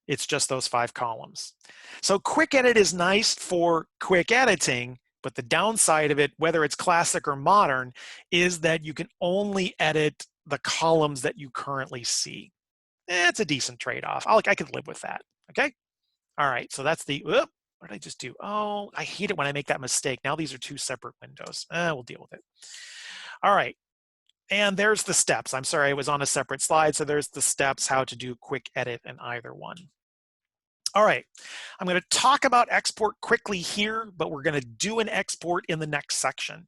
it's just those 5 columns. So quick edit is nice for quick editing, but the downside of it, whether it's classic or modern, is that you can only edit the columns that you currently see. It's a decent trade-off. I could live with that, okay? All right, so that's the, what did I just do? Oh, I hate it when I make that mistake. Now these are 2 separate windows. We'll deal with it. All right, and there's the steps. I'm sorry, I was on a separate slide, so there's the steps, how to do quick edit in either one. All right, I'm going to talk about export quickly here, but we're going to do an export in the next section.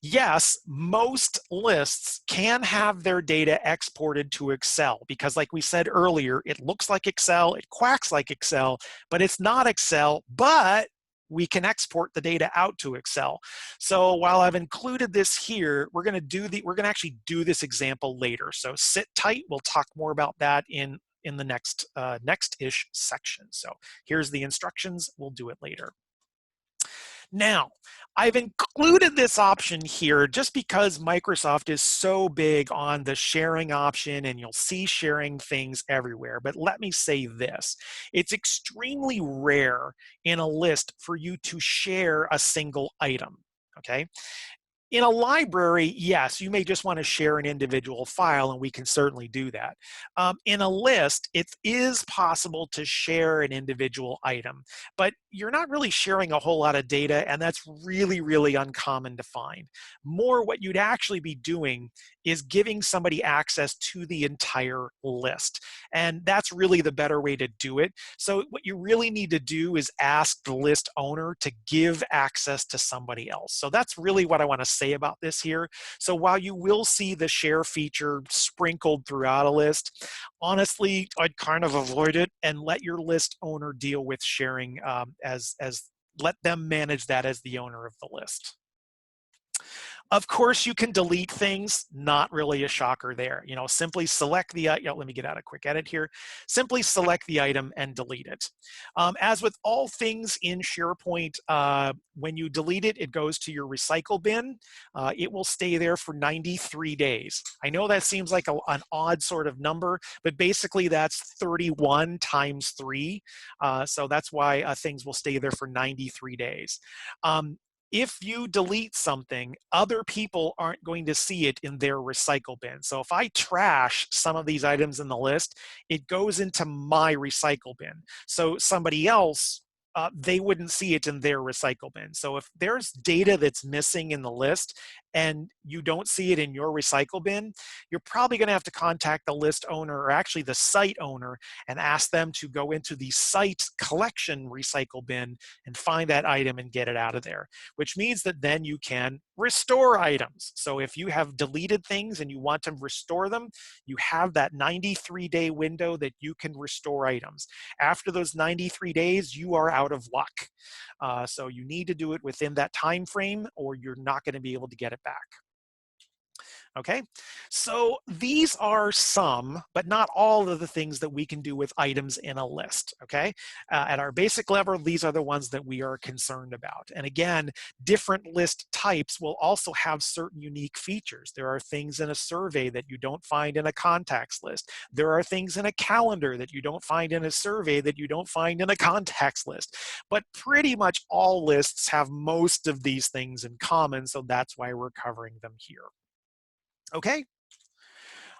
Yes, most lists can have their data exported to Excel because like we said earlier, it looks like Excel, it quacks like Excel, but it's not Excel, but we can export the data out to Excel. So while I've included this here, we're going to actually do this example later. So sit tight, we'll talk more about that in the next-ish section. So here's the instructions, we'll do it later. Now, I've included this option here just because Microsoft is so big on the sharing option and you'll see sharing things everywhere. But let me say this, it's extremely rare in a list for you to share a single item, okay? In a library, yes, you may just want to share an individual file, and we can certainly do that. In a list, it is possible to share an individual item, but you're not really sharing a whole lot of data, and that's really, really uncommon to find. More what you'd actually be doing is giving somebody access to the entire list, and that's really the better way to do it. So what you really need to do is ask the list owner to give access to somebody else. So that's really what I want to say about this here. So while you will see the share feature sprinkled throughout a list, honestly, I'd kind of avoid it and let your list owner deal with sharing as let them manage that as the owner of the list. Of course, you can delete things, not really a shocker there. You know, simply select the, let me get out a quick edit here. Simply select the item and delete it. As with all things in SharePoint, when you delete it, it goes to your recycle bin. It will stay there for 93 days. I know that seems like an odd sort of number, but basically that's 31 times 3. So that's why things will stay there for 93 days. If you delete something, other people aren't going to see it in their recycle bin. So if I trash some of these items in the list, it goes into my recycle bin. So somebody else, they wouldn't see it in their recycle bin. So if there's data that's missing in the list and you don't see it in your recycle bin, you're probably going to have to contact the list owner or actually the site owner and ask them to go into the site collection recycle bin and find that item and get it out of there, which means that then you can restore items. So if you have deleted things and you want to restore them, you have that 93-day window that you can restore items. After those 93 days, you are out of luck. So you need to do it within that time frame or you're not going to be able to get it back. Okay, so these are some, but not all of the things that we can do with items in a list. Okay, at our basic level, these are the ones that we are concerned about. And again, different list types will also have certain unique features. There are things in a survey that you don't find in a contacts list. There are things in a calendar that you don't find in a survey that you don't find in a contacts list. But pretty much all lists have most of these things in common, so that's why we're covering them here. Okay.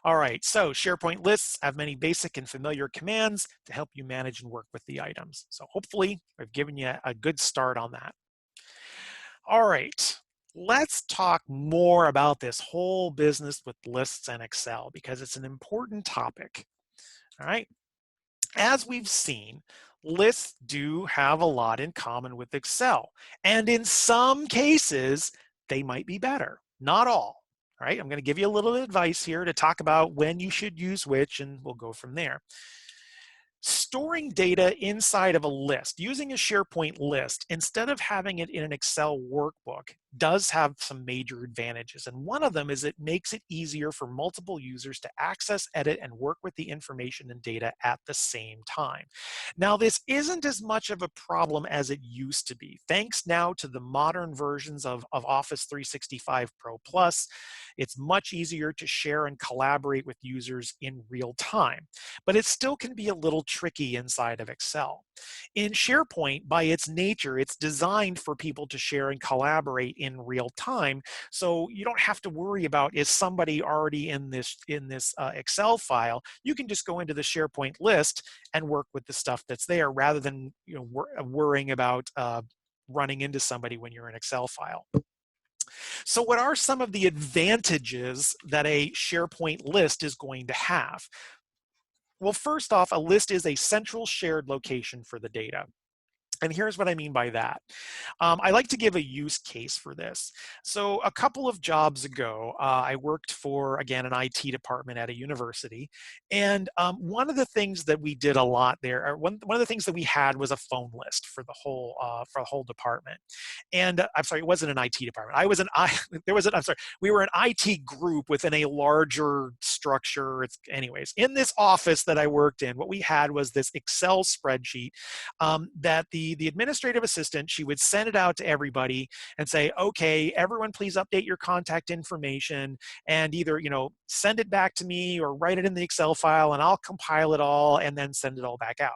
All right, so SharePoint lists have many basic and familiar commands to help you manage and work with the items. So hopefully I've given you a good start on that. All right, let's talk more about this whole business with lists and Excel because it's an important topic. All right, as we've seen, lists do have a lot in common with Excel. And in some cases, they might be better, not all. All right, I'm going to give you a little advice here to talk about when you should use which, and we'll go from there. Storing data inside of a list, using a SharePoint list, instead of having it in an Excel workbook, does have some major advantages. And one of them is it makes it easier for multiple users to access, edit, and work with the information and data at the same time. Now, this isn't as much of a problem as it used to be. Thanks now to the modern versions of Office 365 Pro Plus, it's much easier to share and collaborate with users in real time. But it still can be a little tricky inside of Excel. In SharePoint, by its nature, it's designed for people to share and collaborate in real time. So you don't have to worry about, is somebody already in this Excel file? You can just go into the SharePoint list and work with the stuff that's there rather than worrying about running into somebody when you're in Excel file. So what are some of the advantages that a SharePoint list is going to have? Well, first off, a list is a central shared location for the data. And here's what I mean by that. I like to give a use case for this. So a couple of jobs ago, I worked for, again, an IT department at a university. And one of the things that we did a lot there, or one of the things that we had was a phone list for the whole department. And I'm sorry, it wasn't an IT department. I'm sorry, we were an IT group within a larger structure. Anyways, in this office that I worked in, what we had was this Excel spreadsheet that the administrative assistant, she would send it out to everybody and say, okay, everyone please update your contact information and either, send it back to me or write it in the Excel file and I'll compile it all and then send it all back out.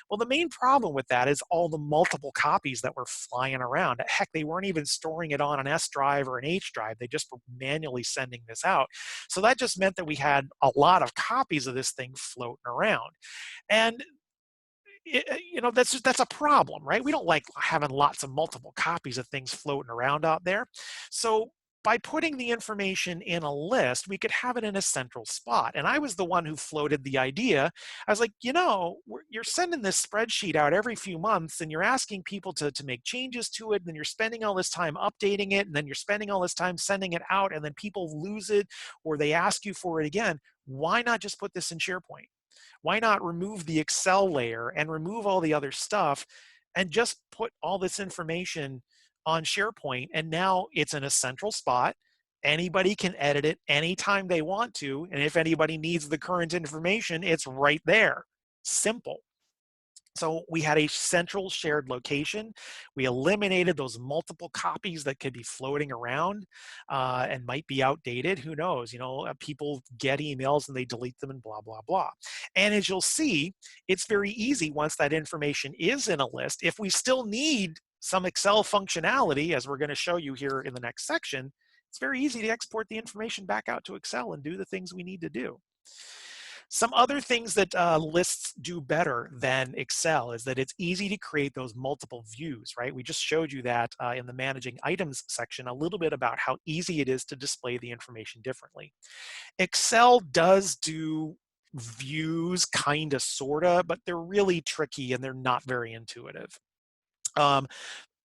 Well, the main problem with that is all the multiple copies that were flying around. Heck, they weren't even storing it on an S drive or an H drive. They just were manually sending this out. So that just meant that we had a lot of copies of this thing floating around. And that's a problem, right? We don't like having lots of multiple copies of things floating around out there. So by putting the information in a list, we could have it in a central spot. And I was the one who floated the idea. I was like, you're sending this spreadsheet out every few months and you're asking people to make changes to it. And then you're spending all this time updating it. And then you're spending all this time sending it out. And then people lose it or they ask you for it again. Why not just put this in SharePoint? Why not remove the Excel layer and remove all the other stuff and just put all this information on SharePoint? And now it's in a central spot. Anybody can edit it anytime they want to. And if anybody needs the current information, it's right there. Simple. So we had a central shared location. We eliminated those multiple copies that could be floating around and might be outdated. Who knows? People get emails and they delete them and blah, blah, blah. And as you'll see, it's very easy once that information is in a list. If we still need some Excel functionality, as we're going to show you here in the next section, it's very easy to export the information back out to Excel and do the things we need to do. Some other things that lists do better than Excel is that it's easy to create those multiple views, right? We just showed you that in the managing items section, a little bit about how easy it is to display the information differently. Excel does do views, kind of, sort of, but they're really tricky and they're not very intuitive.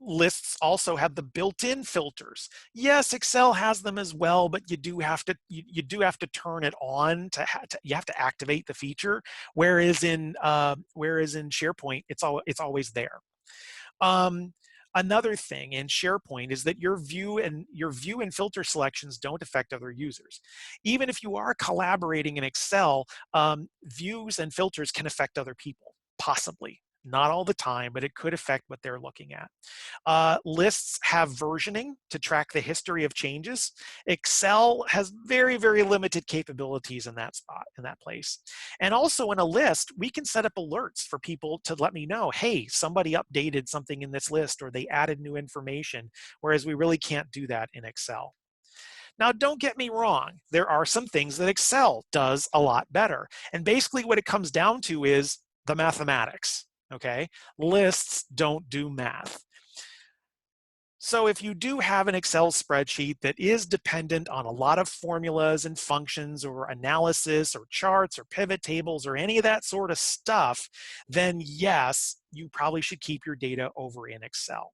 Lists also have the built-in filters. Yes, Excel has them as well, but you do have to turn it on you have to activate the feature. Whereas in SharePoint, it's always there. Another thing in SharePoint is that your view and filter selections don't affect other users. Even if you are collaborating in Excel, views and filters can affect other people, possibly. Not all the time, but it could affect what they're looking at. Lists have versioning to track the history of changes. Excel has very, very limited capabilities in that spot, in that place. And also in a list, we can set up alerts for people to let me know, hey, somebody updated something in this list or they added new information, whereas we really can't do that in Excel. Now, don't get me wrong. There are some things that Excel does a lot better. And basically what it comes down to is the mathematics, okay? Lists don't do math. So if you do have an Excel spreadsheet that is dependent on a lot of formulas and functions or analysis or charts or pivot tables or any of that sort of stuff, then yes, you probably should keep your data over in Excel.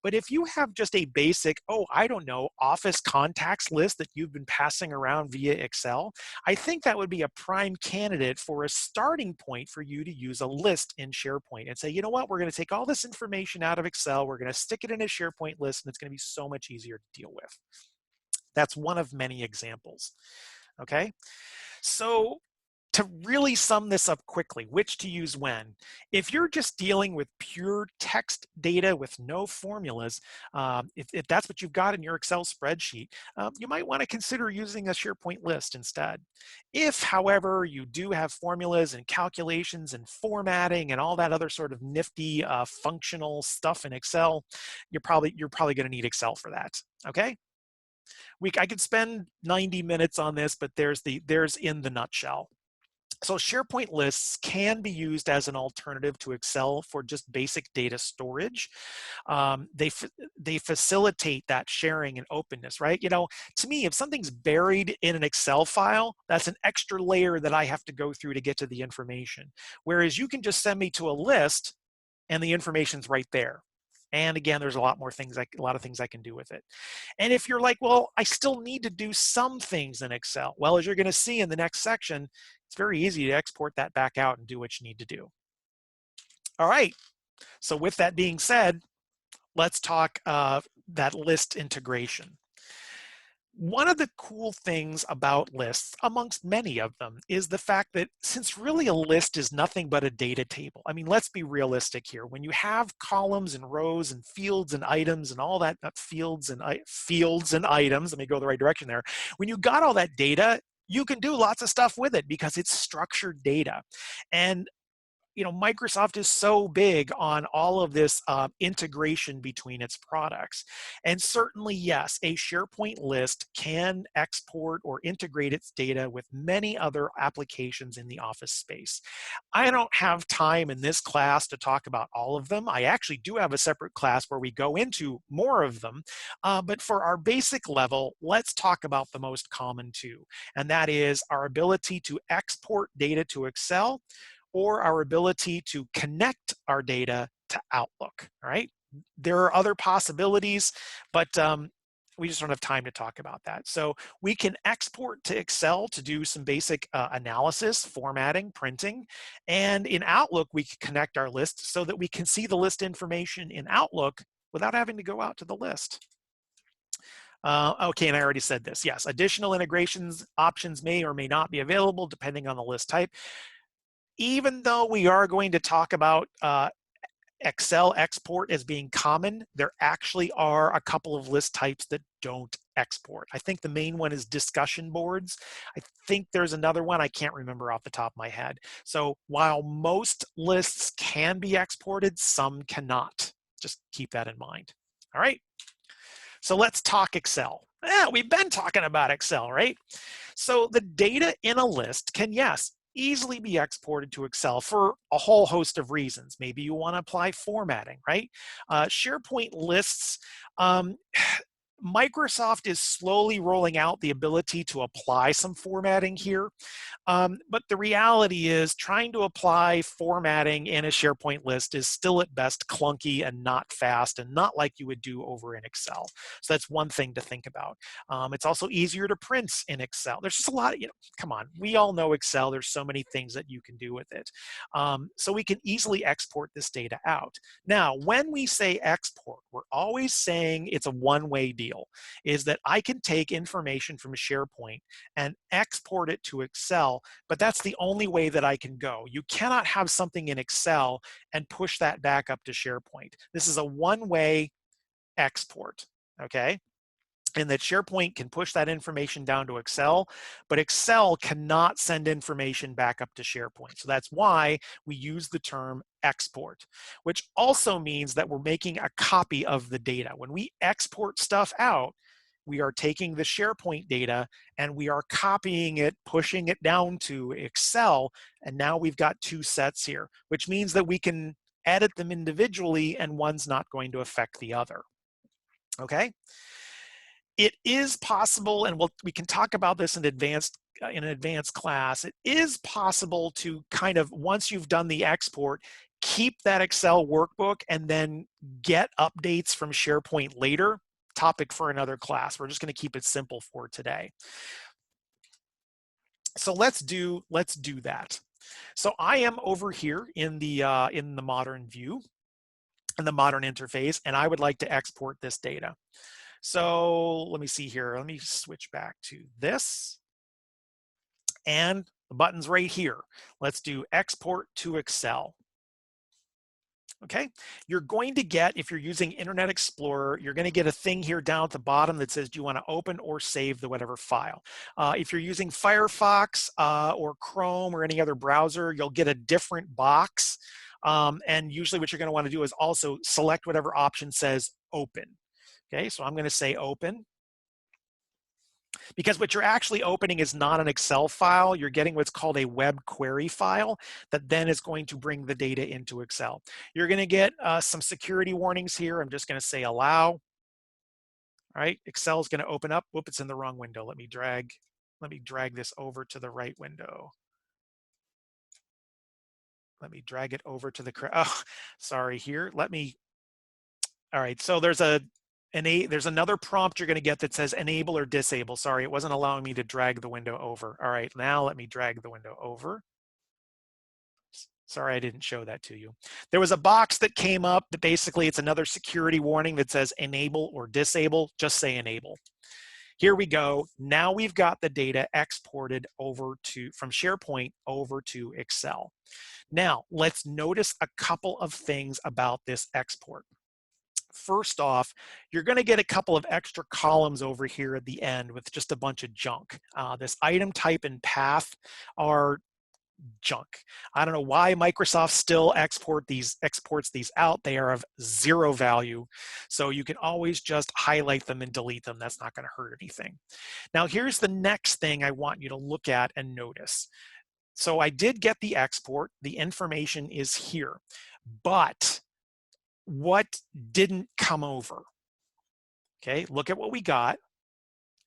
But if you have just a basic, oh, I don't know, office contacts list that you've been passing around via Excel, I think that would be a prime candidate for a starting point for you to use a list in SharePoint and say, you know what, we're going to take all this information out of Excel, we're going to stick it in a SharePoint list, and it's going to be so much easier to deal with. That's one of many examples. Okay, so to really sum this up quickly, which to use when, if you're just dealing with pure text data with no formulas, if that's what you've got in your Excel spreadsheet, you might want to consider using a SharePoint list instead. If, however, you do have formulas and calculations and formatting and all that other sort of nifty functional stuff in Excel, you're probably going to need Excel for that. Okay. I could spend 90 minutes on this, but there's in the nutshell. So SharePoint lists can be used as an alternative to Excel for just basic data storage. They facilitate that sharing and openness, right? You know, to me, if something's buried in an Excel file, that's an extra layer that I have to go through to get to the information. Whereas you can just send me to a list and the information's right there. And again, there's a lot of things I can do with it. And if you're like, well, I still need to do some things in Excel. Well, as you're going to see in the next section, it's very easy to export that back out and do what you need to do. All right. So with that being said, let's talk that list integration. One of the cool things about lists, amongst many of them, is the fact that since really a list is nothing but a data table, I mean, let's be realistic here. When you have columns and rows and fields and items and all that, fields and items, let me go the right direction there. When you got all that data, you can do lots of stuff with it because it's structured data. And you know, Microsoft is so big on all of this integration between its products. And certainly, yes, a SharePoint list can export or integrate its data with many other applications in the Office space. I don't have time in this class to talk about all of them. I actually do have a separate class where we go into more of them. But for our basic level, let's talk about the most common two. And that is our ability to export data to Excel or our ability to connect our data to Outlook, all right? There are other possibilities, but we just don't have time to talk about that. So we can export to Excel to do some basic analysis, formatting, printing, and in Outlook, we can connect our list so that we can see the list information in Outlook without having to go out to the list. Okay, and I already said this. Yes, additional integrations options may or may not be available depending on the list type. Even though we are going to talk about Excel export as being common, there actually are a couple of list types that don't export. I think the main one is discussion boards. I think there's another one, I can't remember off the top of my head. So while most lists can be exported, some cannot. Just keep that in mind. All right, so let's talk Excel. Yeah, we've been talking about Excel, right? So the data in a list can, yes, easily be exported to Excel for a whole host of reasons. Maybe you want to apply formatting, right? SharePoint lists, Microsoft is slowly rolling out the ability to apply some formatting here. But the reality is trying to apply formatting in a SharePoint list is still at best clunky and not fast and not like you would do over in Excel. So that's one thing to think about. It's also easier to print in Excel. There's just a lot of, come on, we all know Excel. There's so many things that you can do with it. So we can easily export this data out. Now, when we say export, we're always saying it's a one-way deal, is that I can take information from SharePoint and export it to Excel, but that's the only way that I can go. You cannot have something in Excel and push that back up to SharePoint. This is a one-way export, okay? And that SharePoint can push that information down to Excel, but Excel cannot send information back up to SharePoint. So that's why we use the term export, which also means that we're making a copy of the data. When we export stuff out, we are taking the SharePoint data and we are copying it, pushing it down to Excel, and now we've got two sets here, which means that we can edit them individually and one's not going to affect the other, okay? It is possible, and we can talk about this in an advanced class. It is possible to kind of, once you've done the export, keep that Excel workbook and then get updates from SharePoint later. Topic for another class. We're just going to keep it simple for today. So let's do that. So I am over here in the modern view, in the modern interface, and I would like to export this data. So let me see here. Let me switch back to this. And the button's right here. Let's do export to Excel. Okay, you're going to get, if you're using Internet Explorer, you're going to get a thing here down at the bottom that says, do you want to open or save the whatever file? If you're using Firefox or Chrome or any other browser, you'll get a different box. And usually what you're going to want to do is also select whatever option says open. Okay, so I'm going to say open. Because what you're actually opening is not an Excel file. You're getting what's called a web query file that then is going to bring the data into Excel. You're going to get some security warnings here. I'm just going to say allow. All right, Excel is going to open up. Whoop, it's in the wrong window. Let me drag this over to the right window. Let me drag it over to the, oh, sorry here. All right, so there's another prompt you're going to get that says enable or disable. Sorry, it wasn't allowing me to drag the window over. All right, now let me drag the window over. Sorry, I didn't show that to you. There was a box that came up that basically it's another security warning that says enable or disable. Just say enable. Here we go. Now we've got the data exported over from SharePoint over to Excel. Now let's notice a couple of things about this export. First off, you're going to get a couple of extra columns over here at the end with just a bunch of junk. This item type and path are junk. I don't know why Microsoft still exports these out. They are of zero value. So you can always just highlight them and delete them. That's not going to hurt anything. Now here's the next thing I want you to look at and notice. So I did get the export. The information is here. But what didn't come over? Okay, look at what we got.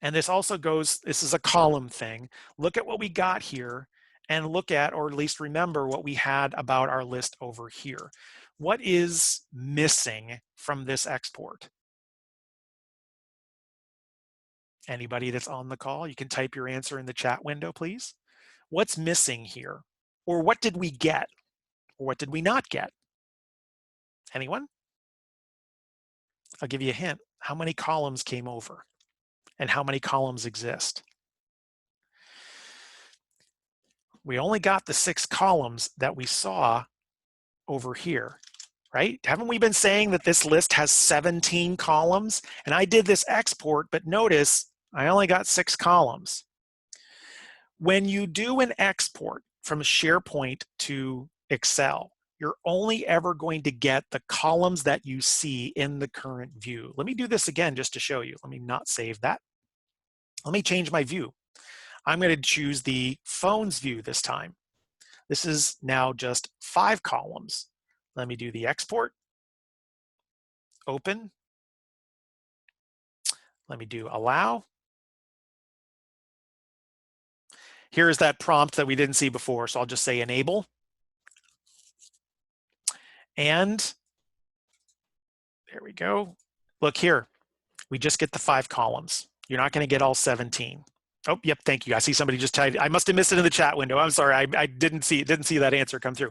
And this also goes, this is a column thing. Look at what we got here and look at, or at least remember what we had about our list over here. What is missing from this export? Anybody that's on the call, you can type your answer in the chat window, please. What's missing here? Or what did we get? Or what did we not get? Anyone? I'll give you a hint. How many columns came over? And how many columns exist? We only got the 6 columns that we saw over here, right? Haven't we been saying that this list has 17 columns? And I did this export, but notice I only got 6 columns. When you do an export from SharePoint to Excel, you're only ever going to get the columns that you see in the current view. Let me do this again just to show you. Let me not save that. Let me change my view. I'm going to choose the phones view this time. This is now just 5 columns. Let me do the export. Open. Let me do allow. Here's that prompt that we didn't see before, so I'll just say enable. And there we go. Look here, we just get the 5 columns. You're not going to get all 17. Oh, yep, thank you. I see somebody just typed. I must have missed it in the chat window. I'm sorry, I didn't see that answer come through.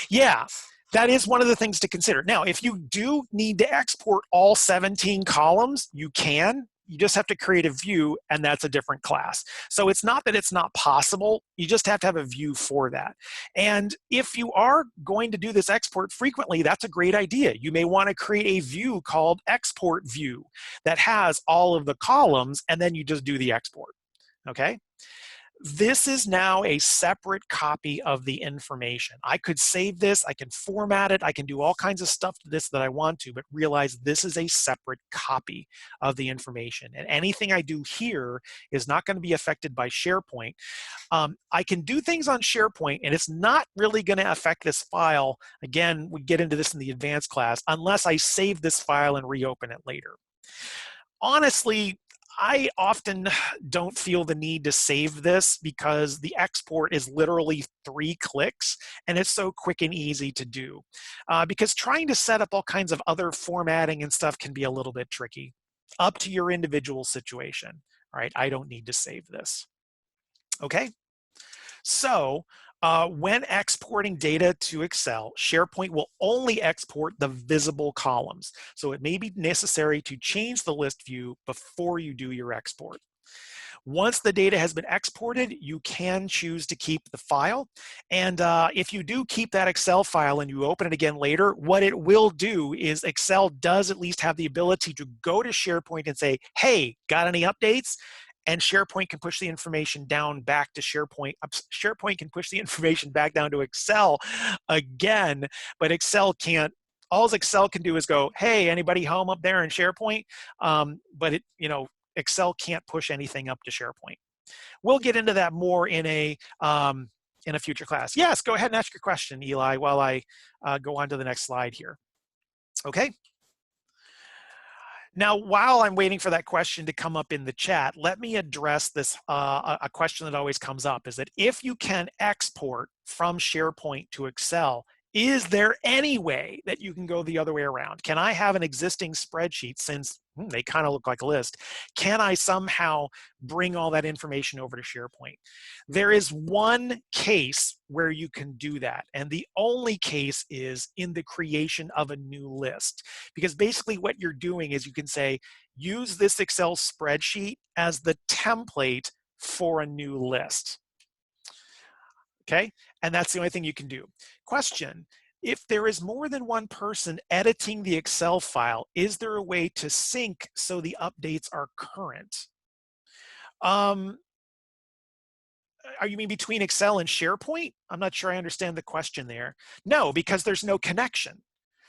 Yeah, that is one of the things to consider. Now, if you do need to export all 17 columns, you can. You just have to create a view, and that's a different class. So it's not that it's not possible. You just have to have a view for that. And if you are going to do this export frequently, that's a great idea. You may want to create a view called export view that has all of the columns, and then you just do the export. Okay? This is now a separate copy of the information. I could save this, I can format it, I can do all kinds of stuff to this that I want to, but realize this is a separate copy of the information. And anything I do here is not going to be affected by SharePoint. I can do things on SharePoint, and it's not really going to affect this file. Again, we get into this in the advanced class, unless I save this file and reopen it later. Honestly, I often don't feel the need to save this because the export is literally 3 clicks, and it's so quick and easy to do. Because trying to set up all kinds of other formatting and stuff can be a little bit tricky. Up to your individual situation. All right, I don't need to save this. Okay, so when exporting data to Excel, SharePoint will only export the visible columns. So it may be necessary to change the list view before you do your export. Once the data has been exported, you can choose to keep the file. And if you do keep that Excel file and you open it again later, what it will do is Excel does at least have the ability to go to SharePoint and say, hey, got any updates? And SharePoint can push the information down back to SharePoint. SharePoint can push the information back down to Excel again, but Excel can't. All Excel can do is go, hey, anybody home up there in SharePoint? But it, Excel can't push anything up to SharePoint. We'll get into that more in a future class. Yes, go ahead and ask your question, Eli, while I go on to the next slide here. Okay. Now, while I'm waiting for that question to come up in the chat, let me address this, a question that always comes up, is that if you can export from SharePoint to Excel, is there any way that you can go the other way around? Can I have an existing spreadsheet, since they kind of look like a list? Can I somehow bring all that information over to SharePoint? There is one case where you can do that, and the only case is in the creation of a new list. Because basically what you're doing is you can say, use this Excel spreadsheet as the template for a new list. Okay, and that's the only thing you can do. Question, if there is more than one person editing the Excel file, is there a way to sync so the updates are current? You mean between Excel and SharePoint? I'm not sure I understand the question there. No, because there's no connection.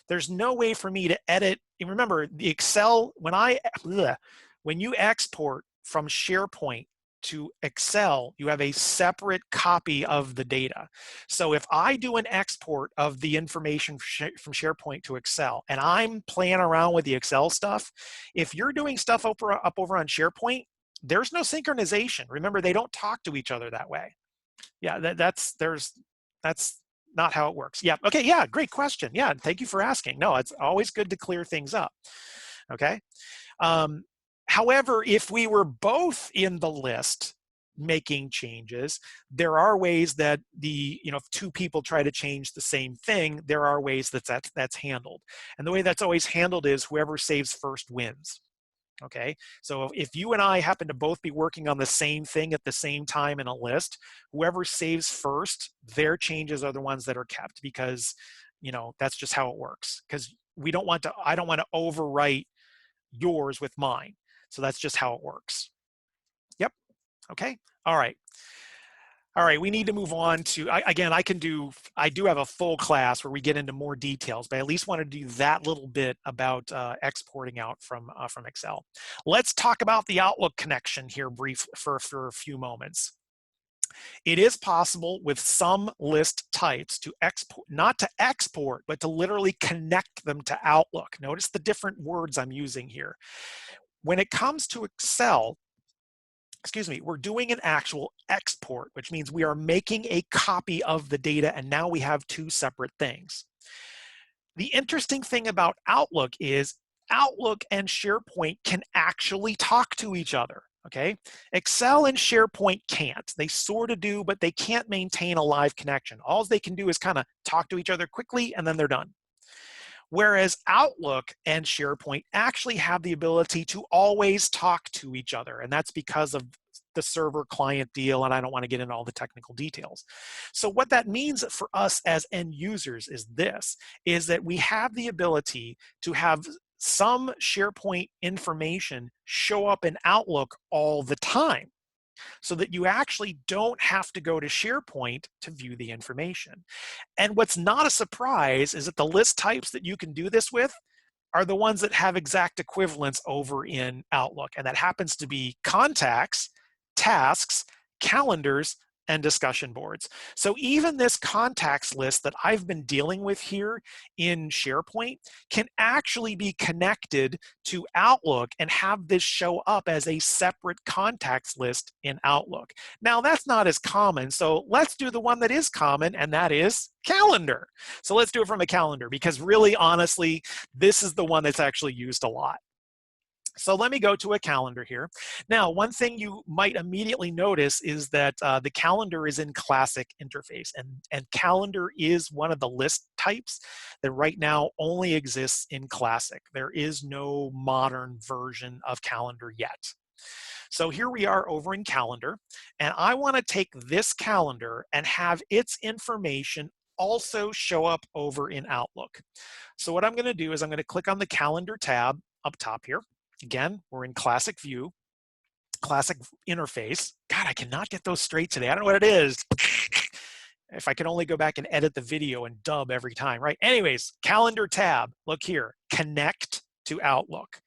There's no way for me to edit. And remember, the Excel, when you export from SharePoint to Excel, you have a separate copy of the data. So if I do an export of the information from SharePoint to Excel, and I'm playing around with the Excel stuff, if you're doing stuff up over on SharePoint, there's no synchronization. Remember, they don't talk to each other that way. Yeah, that's not how it works. Yeah, okay, yeah, great question. Yeah, thank you for asking. No, it's always good to clear things up, okay? However, if we were both in the list making changes, there are ways that if 2 people try to change the same thing, there are ways that's handled. And the way that's always handled is whoever saves first wins. Okay, so if you and I happen to both be working on the same thing at the same time in a list, whoever saves first, their changes are the ones that are kept, because that's just how it works. Because I don't want to overwrite yours with mine. So that's just how it works. Yep. Okay. All right. All right, we need to move on to, again, I do have a full class where we get into more details, but I at least want to do that little bit about exporting out from Excel. Let's talk about the Outlook connection here briefly for a few moments. It is possible with some list types to export, not to export, but to literally connect them to Outlook. Notice the different words I'm using here. when it comes to Excel, excuse me, we're doing an actual export, which means we are making a copy of the data, and now we have two separate things. The interesting thing about Outlook is Outlook and SharePoint can actually talk to each other, okay? Excel and SharePoint can't. They sort of do, but they can't maintain a live connection. All they can do is kind of talk to each other quickly, and then they're done. Whereas Outlook and SharePoint actually have the ability to always talk to each other, and that's because of the server client deal, and I don't want to get into all the technical details. So what that means for us as end users is this, is that we have the ability to have some SharePoint information show up in Outlook all the time, so that you actually don't have to go to SharePoint to view the information. And what's not a surprise is that the list types that you can do this with are the ones that have exact equivalents over in Outlook. And that happens to be contacts, tasks, calendars, and discussion boards. So even this contacts list that I've been dealing with here in SharePoint can actually be connected to Outlook and have this show up as a separate contacts list in Outlook. Now that's not as common, so let's do the one that is common, and that is calendar. So let's do it from a calendar, because really honestly, this is the one that's actually used a lot. So let me go to a calendar here. Now, one thing you might immediately notice is that the calendar is in classic interface, and calendar is one of the list types that right now only exists in classic. There is no modern version of calendar yet. So here we are over in calendar, and I want to take this calendar and have its information also show up over in Outlook. So what I'm going to do is I'm going to click on the calendar tab up top here. Again, we're in classic view, classic interface. God, I cannot get those straight today. I don't know what it is. If I could only go back and edit the video and dub every time, right? Anyways, calendar tab, look here, connect to Outlook.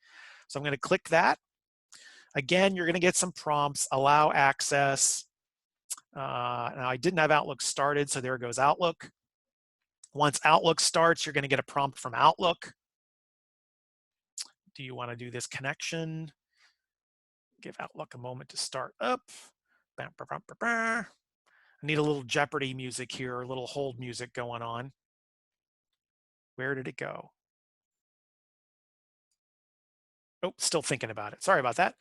So I'm going to click that. Again, you're going to get some prompts, allow access. Now I didn't have Outlook started, so there goes Outlook. Once Outlook starts, you're going to get a prompt from Outlook. Do you want to do this connection? Give Outlook a moment to start up. I need a little Jeopardy music here, a little hold music going on. Where did it go? Oh, still thinking about it. Sorry about that.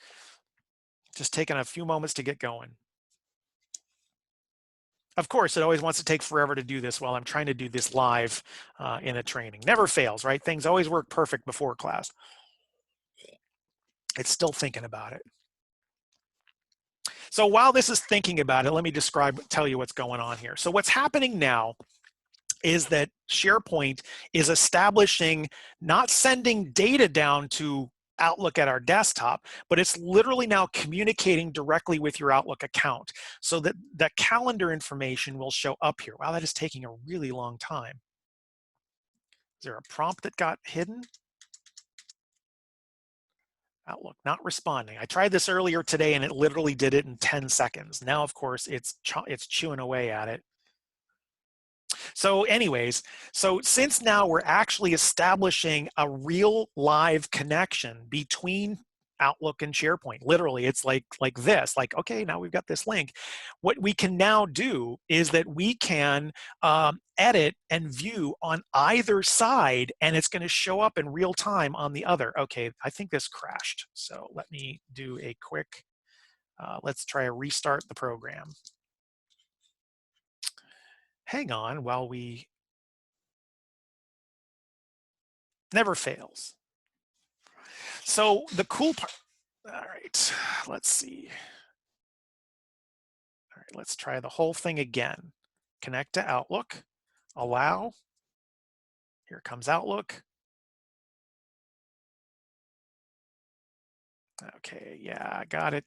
Just taking a few moments to get going. Of course, it always wants to take forever to do this while I'm trying to do this live in a training. Never fails, right? Things always work perfect before class. It's still thinking about it. So while this is thinking about it, let me tell you what's going on here. So what's happening now is that SharePoint is establishing, not sending data down to Outlook at our desktop, but it's literally now communicating directly with your Outlook account, so that the calendar information will show up here. Wow, that is taking a really long time. Is there a prompt that got hidden? Outlook not responding. I tried this earlier today and it literally did it in 10 seconds. Now, of course, it's chewing away at it. So anyways, so since now we're actually establishing a real live connection between Outlook and SharePoint, literally it's like this, like, okay, now we've got this link. What we can now do is that we can edit and view on either side, and it's going to show up in real time on the other. Okay, I think this crashed. So let me do a quick, let's try a restart the program. Hang on while we, never fails. So the cool part, all right, let's see. All right, let's try the whole thing again. Connect to Outlook, allow. Here comes Outlook. Okay, yeah, got it.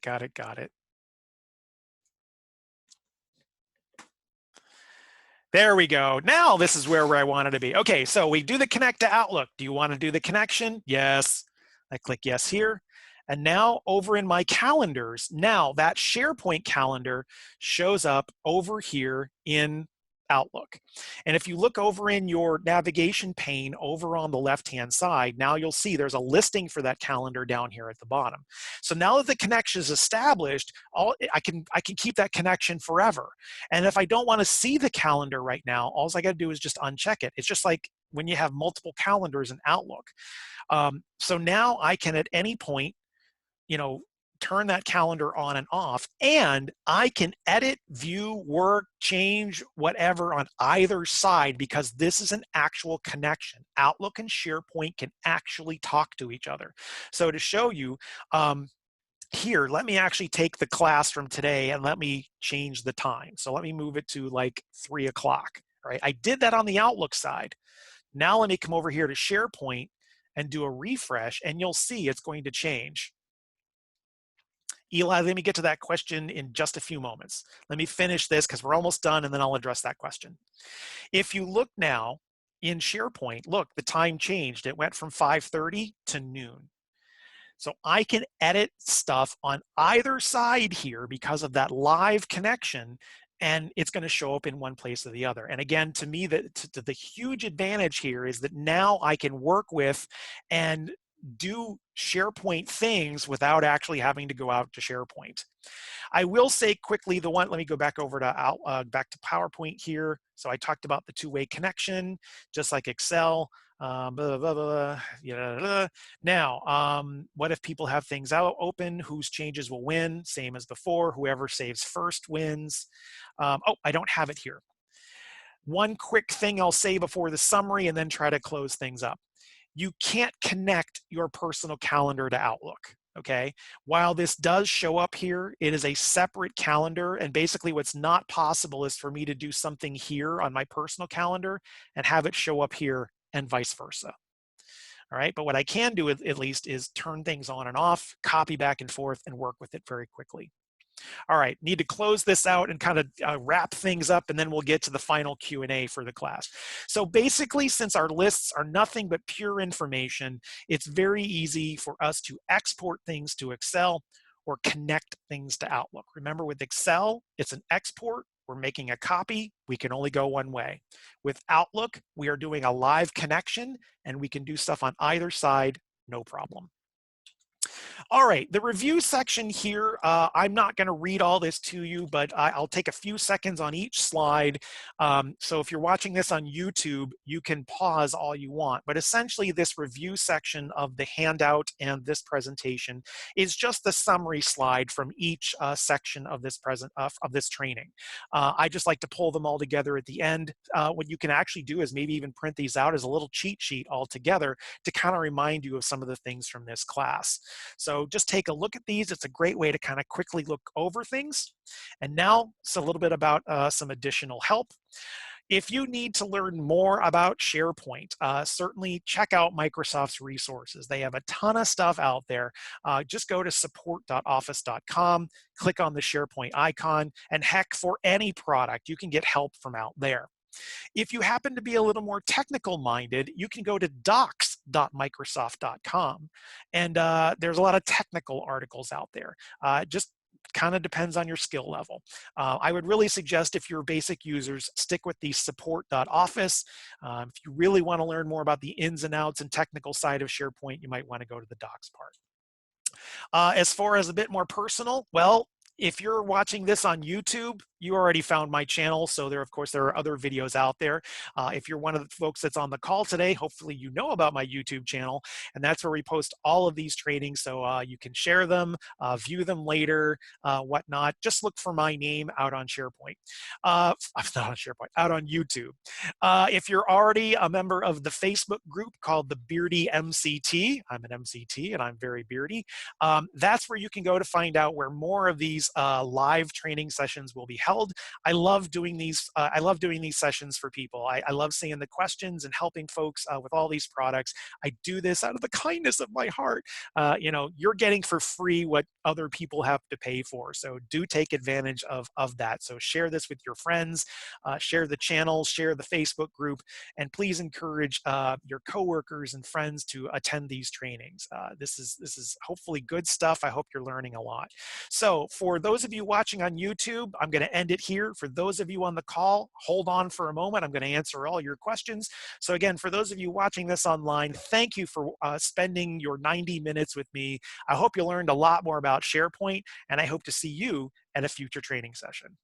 There we go. Now this is where I wanted to be. Okay, so we do the connect to Outlook. Do you want to do the connection? Yes. I click yes here. And now over in my calendars, now that SharePoint calendar shows up over here in Outlook. And if you look over in your navigation pane over on the left-hand side, now you'll see there's a listing for that calendar down here at the bottom. So now that the connection is established, I can keep that connection forever. And if I don't want to see the calendar right now, all I got to do is just uncheck it. It's just like when you have multiple calendars in Outlook. So now I can at any point, turn that calendar on and off, and I can edit, view, work, change, whatever on either side, because this is an actual connection. Outlook and SharePoint can actually talk to each other. So to show you, here, let me actually take the class from today and let me change the time. So let me move it to like 3 o'clock, right? I did that on the Outlook side. Now let me come over here to SharePoint and do a refresh, and you'll see it's going to change. Eli, let me get to that question in just a few moments. Let me finish this because we're almost done, and then I'll address that question. If you look now in SharePoint, look, the time changed. It went from 5:30 to noon. So I can edit stuff on either side here because of that live connection, and it's going to show up in one place or the other. And again, to me, the huge advantage here is that now I can work with and do SharePoint things without actually having to go out to SharePoint. I will say quickly let me go back over to back to PowerPoint here. So I talked about the two-way connection, just like Excel. Blah, blah, blah, blah, blah, blah. Now, what if people have things out open? Whose changes will win? Same as before. Whoever saves first wins. Oh, I don't have it here. One quick thing I'll say before the summary, and then try to close things up. You can't connect your personal calendar to Outlook. Okay, while this does show up here, it is a separate calendar, and basically what's not possible is for me to do something here on my personal calendar and have it show up here, and vice versa. All right, but what I can do at least is turn things on and off, copy back and forth, and work with it very quickly. All right, need to close this out and kind of wrap things up, and then we'll get to the final Q&A for the class. So basically, since our lists are nothing but pure information, it's very easy for us to export things to Excel or connect things to Outlook. Remember, with Excel, it's an export. We're making a copy. We can only go one way. With Outlook, we are doing a live connection, and we can do stuff on either side, no problem. All right, the review section here, I'm not going to read all this to you, but I'll take a few seconds on each slide. So if you're watching this on YouTube, you can pause all you want. But essentially, this review section of the handout and this presentation is just the summary slide from each section of this training. I just like to pull them all together at the end. What you can actually do is maybe even print these out as a little cheat sheet all together to kind of remind you of some of the things from this class. So just take a look at these. It's a great way to kind of quickly look over things. And now it's a little bit about some additional help. If you need to learn more about SharePoint, certainly check out Microsoft's resources. They have a ton of stuff out there. Just go to support.office.com, click on the SharePoint icon, and heck, for any product, you can get help from out there. If you happen to be a little more technical minded, you can go to docs.microsoft.com, and there's a lot of technical articles out there. Just kind of depends on your skill level. I would really suggest, if you're basic users, stick with the support.office. If you really want to learn more about the ins and outs and technical side of SharePoint, you might want to go to the docs part. As far as a bit more personal, well, if you're watching this on YouTube, you already found my channel, so of course there are other videos out there. If you're one of the folks that's on the call today, hopefully you know about my YouTube channel, and that's where we post all of these trainings, so you can share them, view them later, whatnot. Just look for my name out on SharePoint. I'm not on SharePoint, out on YouTube. If you're already a member of the Facebook group called the Beardy MCT, I'm an MCT and I'm very beardy, that's where you can go to find out where more of these live training sessions will be held. I love doing these. I love doing these sessions for people. I love seeing the questions and helping folks with all these products. I do this out of the kindness of my heart. You're getting for free what other people have to pay for. So do take advantage of that. So share this with your friends, share the channel, share the Facebook group, and please encourage your coworkers and friends to attend these trainings. This is hopefully good stuff. I hope you're learning a lot. So for those of you watching on YouTube, I'm going to end end it here. For those of you on the call, hold on for a moment. I'm going to answer all your questions. So again, for those of you watching this online, thank you for spending your 90 minutes with me. I hope you learned a lot more about SharePoint, and I hope to see you at a future training session.